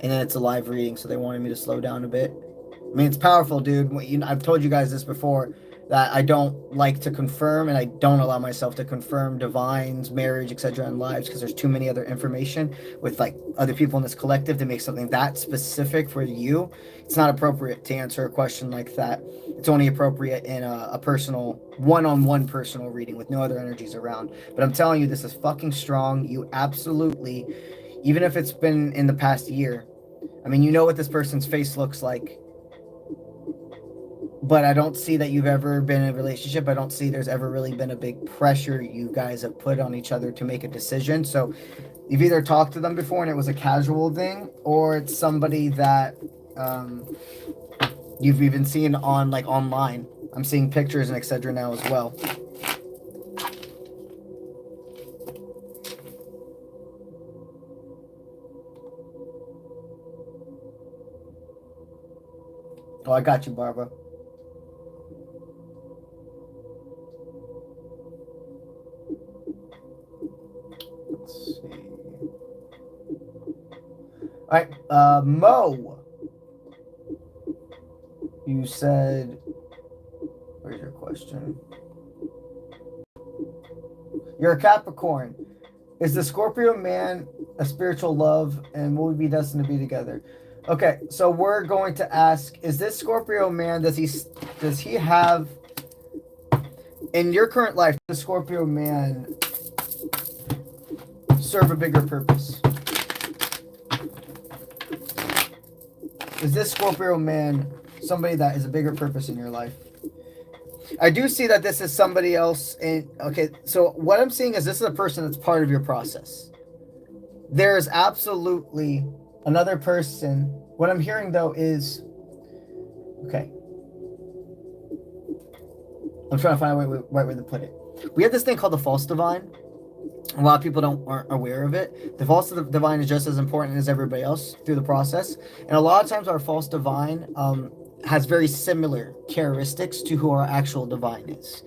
And then it's a live reading, so they wanted me to slow down a bit. I mean, it's powerful, dude. I've told you guys this before, that I don't like to confirm, and I don't allow myself to confirm divines, marriage, etc. in lives, because there's too many other information with like other people in this collective to make something that specific for you. It's not appropriate to answer a question like that. It's only appropriate in a personal, one-on-one personal reading with no other energies around. But I'm telling you, this is fucking strong. You absolutely, even if it's been in the past year, I mean, you know what this person's face looks like. But I don't see that you've ever been in a relationship. I don't see there's ever really been a big pressure you guys have put on each other to make a decision. So you've either talked to them before and it was a casual thing, or it's somebody that you've even seen on like online. I'm seeing pictures and etc. now as well. Oh, I got you, Barbara. Let's see. All right, Mo. You said, where's your question? You're a Capricorn. Is the Scorpio man a spiritual love, and will we be destined to be together? Okay, so we're going to ask, is this Scorpio man, does he have, in your current life, does Scorpio man serve a bigger purpose? Is this Scorpio man somebody that is a bigger purpose in your life? I do see that this is somebody else. Okay, so what I'm seeing is this is a person that's part of your process. There is absolutely another person. What I'm hearing though is, okay, I'm trying to find a right way to put it. We have this thing called the false divine. A lot of people aren't aware of it. The false divine is just as important as everybody else through the process. And a lot of times our false divine has very similar characteristics to who our actual divine is.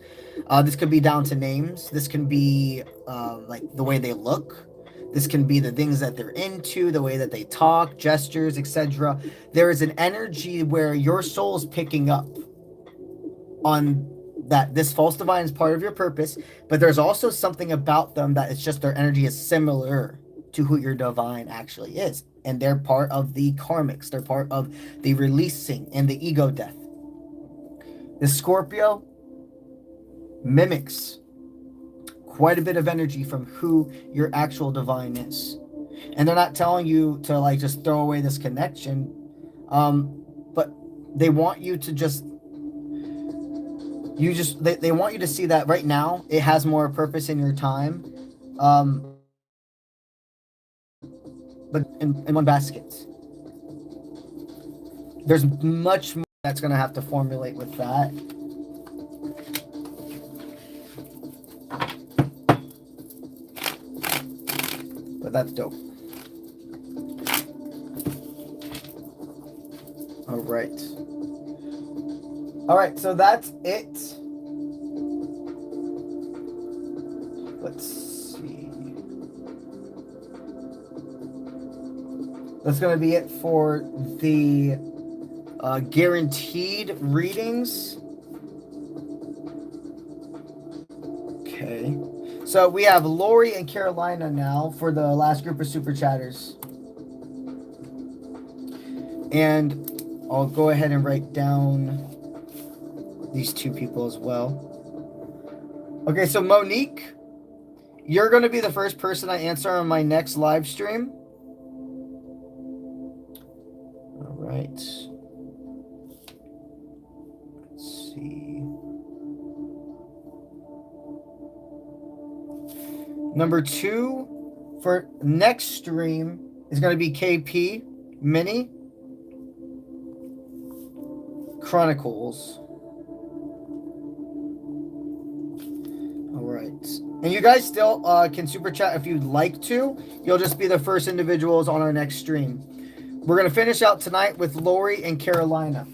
This could be down to names. This can be like the way they look. This can be the things that they're into, the way that they talk, gestures, etc. There is an energy where your soul is picking up on that this false divine is part of your purpose, but there's also something about them that it's just their energy is similar to who your divine actually is. And they're part of the karmics. They're part of the releasing and the ego death. The Scorpio mimics quite a bit of energy from who your actual divine is. And they're not telling you to like just throw away this connection, but they want you to they want you to see that right now it has more purpose in your time, but in one basket. There's much more that's going to have to formulate with that. But that's dope. All right. All right, so that's it. Let's see. That's going to be it for the guaranteed readings. Okay. So we have Lori and Carolina now for the last group of super chatters. And I'll go ahead and write down these two people as well. Okay, so Monique, you're going to be the first person I answer on my next live stream. All right. Let's see. Number 2 for next stream is going to be KP Mini Chronicles. All right. And you guys still can super chat if you'd like to. You'll just be the first individuals on our next stream. We're going to finish out tonight with Lori and Carolina.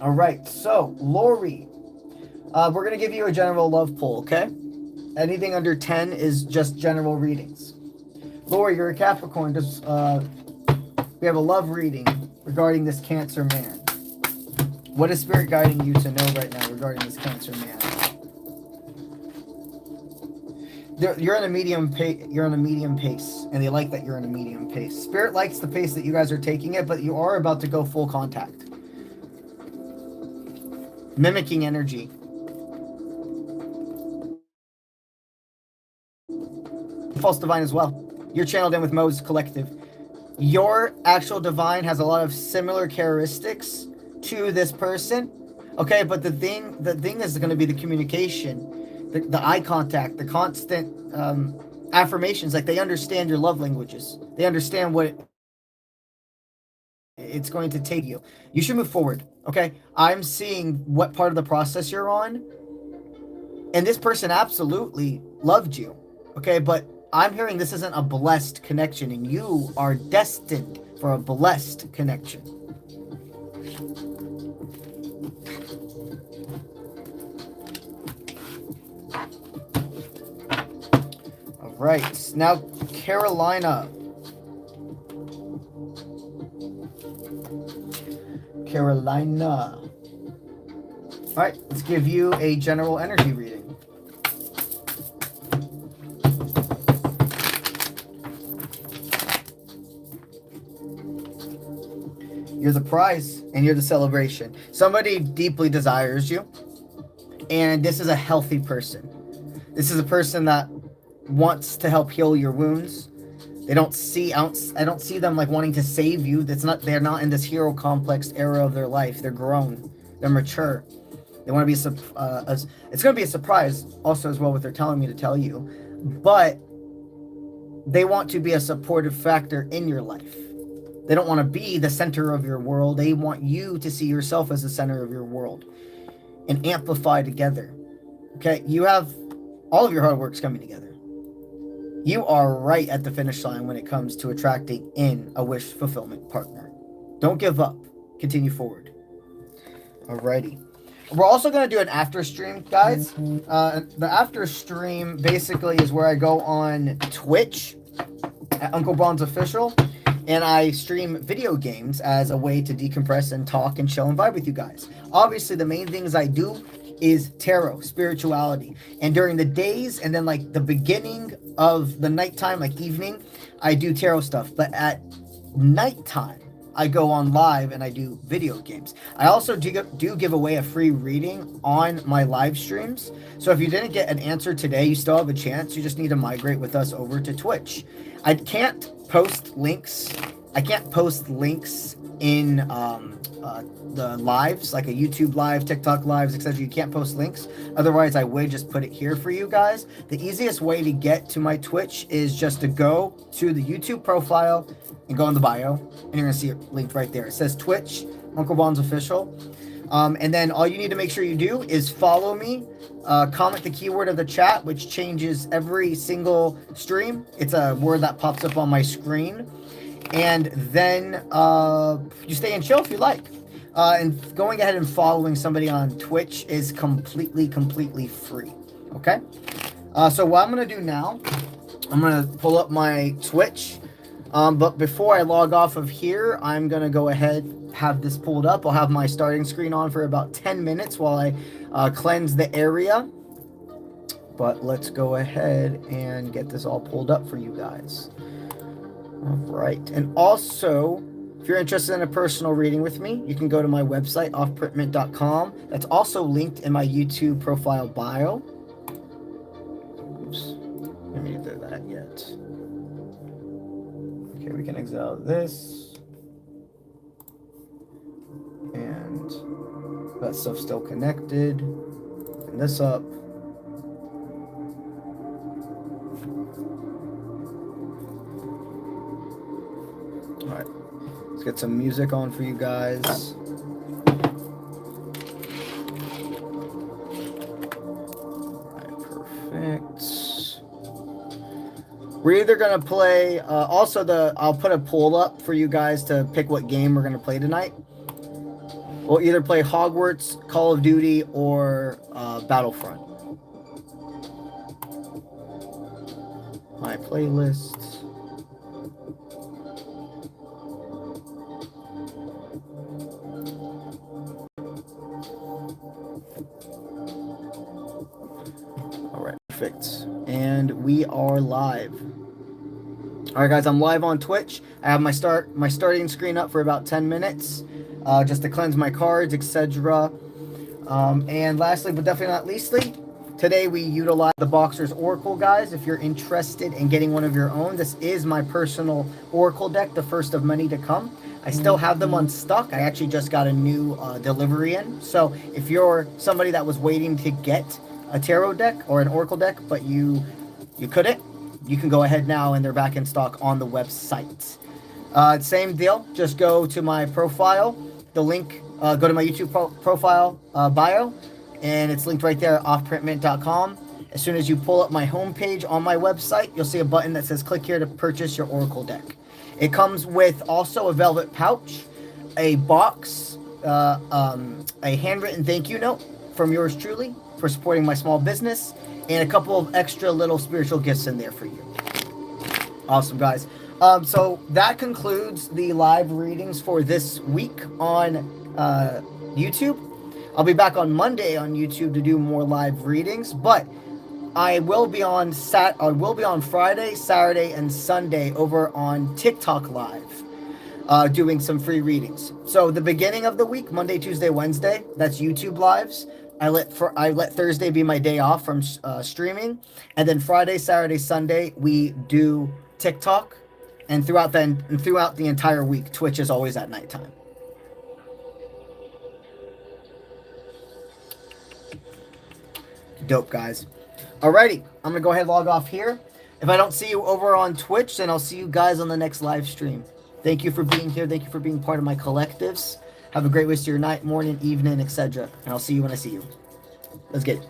All right. So, Lori, we're going to give you a general love poll, okay? Anything under 10 is just general readings. Lori, you're a Capricorn. We have a love reading regarding this Cancer man. What is Spirit guiding you to know right now regarding this Cancer man? You're in a medium pace. You're in a medium pace, and they like that you're in a medium pace. Spirit likes the pace that you guys are taking it, but you are about to go full contact. Mimicking energy. False divine as well. You're channeled in with Mo's collective. Your actual divine has a lot of similar characteristics to this person. Okay, but the thing is going to be the communication. The eye contact, the constant affirmations, like they understand your love languages. They understand what it's going to take you. You should move forward, okay? I'm seeing what part of the process you're on, and this person absolutely loved you, okay? But I'm hearing this isn't a blessed connection, and you are destined for a blessed connection. Right, now Carolina. All right, let's give you a general energy reading. You're the prize and you're the celebration. Somebody deeply desires you, and this is a healthy person. This is a person that wants to help heal your wounds. I don't see them like wanting to save you. They're not in this hero complex era of their life. They're grown. They're mature. They want to be it's going to be a surprise also as well what they're telling me to tell you. But they want to be a supportive factor in your life. They don't want to be the center of your world. They want you to see yourself as the center of your world and amplify together. Okay, you have all of your hard work's coming together. You are right at the finish line when it comes to attracting in a wish fulfillment partner. Don't give up. Continue forward. Alrighty. We're also going to do an after stream, guys. The after stream basically is where I go on Twitch at 𝗪𝗏𝗏𝗧 Official, and I stream video games as a way to decompress and talk and chill and vibe with you guys. Obviously, the main things I do is tarot, spirituality. And during the days and then like the beginning of the nighttime, like evening, I do tarot stuff. But at nighttime, I go on live and I do video games. I also do give away a free reading on my live streams. So if you didn't get an answer today, you still have a chance. You just need to migrate with us over to Twitch. I can't post links. In the lives, like a YouTube live, TikTok lives, etc. You can't post links. Otherwise, I would just put it here for you guys. The easiest way to get to my Twitch is just to go to the YouTube profile and go in the bio, and you're gonna see it linked right there. It says Twitch, 𝗪𝗏𝗏𝗧 Official. And then all you need to make sure you do is follow me, comment the keyword of the chat, which changes every single stream. It's a word that pops up on my screen. And then you stay and chill if you like. And going ahead and following somebody on Twitch is completely free. Okay? So what I'm going to do now, I'm going to pull up my Twitch. But before I log off of here, I'm going to go ahead, have this pulled up. I'll have my starting screen on for about 10 minutes while I cleanse the area. But let's go ahead and get this all pulled up for you guys. All right. And also, If you're interested in a personal reading with me, you can go to my website, 𝗨𝗡𝗦𝗃 That's also linked in my YouTube profile bio. Oops, let me do that yet. Okay, we can exile this. And that stuff's still connected. Open this up. All right, let's get some music on for you guys. All right, perfect. We're either gonna play. I'll put a poll up for you guys to pick what game we're gonna play tonight. We'll either play Hogwarts, Call of Duty, or Battlefront. My playlists. All right, perfect. And we are live. All right, guys, I'm live on Twitch. I have my starting screen up for about 10 minutes. Just to cleanse my cards, etc. And lastly, but definitely not leastly, today we utilize the Boxer's Oracle, guys. If you're interested in getting one of your own, this is my personal Oracle deck, the first of many to come. I still have them unstuck. I actually just got a new delivery in. So if you're somebody that was waiting to get a tarot deck or an Oracle deck, but you couldn't, you can go ahead now, and they're back in stock on the website. Same deal. Just go to my profile. The link, go to my YouTube profile bio, and it's linked right there, 𝗨𝗡𝗦𝗃. As soon as you pull up my homepage on my website, you'll see a button that says click here to purchase your Oracle deck. It comes with also a velvet pouch, a box, a handwritten thank you note from yours truly for supporting my small business, and a couple of extra little spiritual gifts in there for you. Awesome, guys. So that concludes the live readings for this week on YouTube. I'll be back on Monday on YouTube to do more live readings, but I will be on Friday, Saturday, and Sunday over on TikTok Live, doing some free readings. So the beginning of the week, Monday, Tuesday, Wednesday, that's YouTube lives. I let Thursday be my day off from streaming, and then Friday, Saturday, Sunday we do TikTok. And throughout the entire week, Twitch is always at nighttime. Dope, guys. Alrighty, I'm gonna go ahead and log off here. If I don't see you over on Twitch, then I'll see you guys on the next live stream. Thank you for being here. Thank you for being part of my collectives. Have a great rest of your night, morning, evening, etc. And I'll see you when I see you. Let's get it.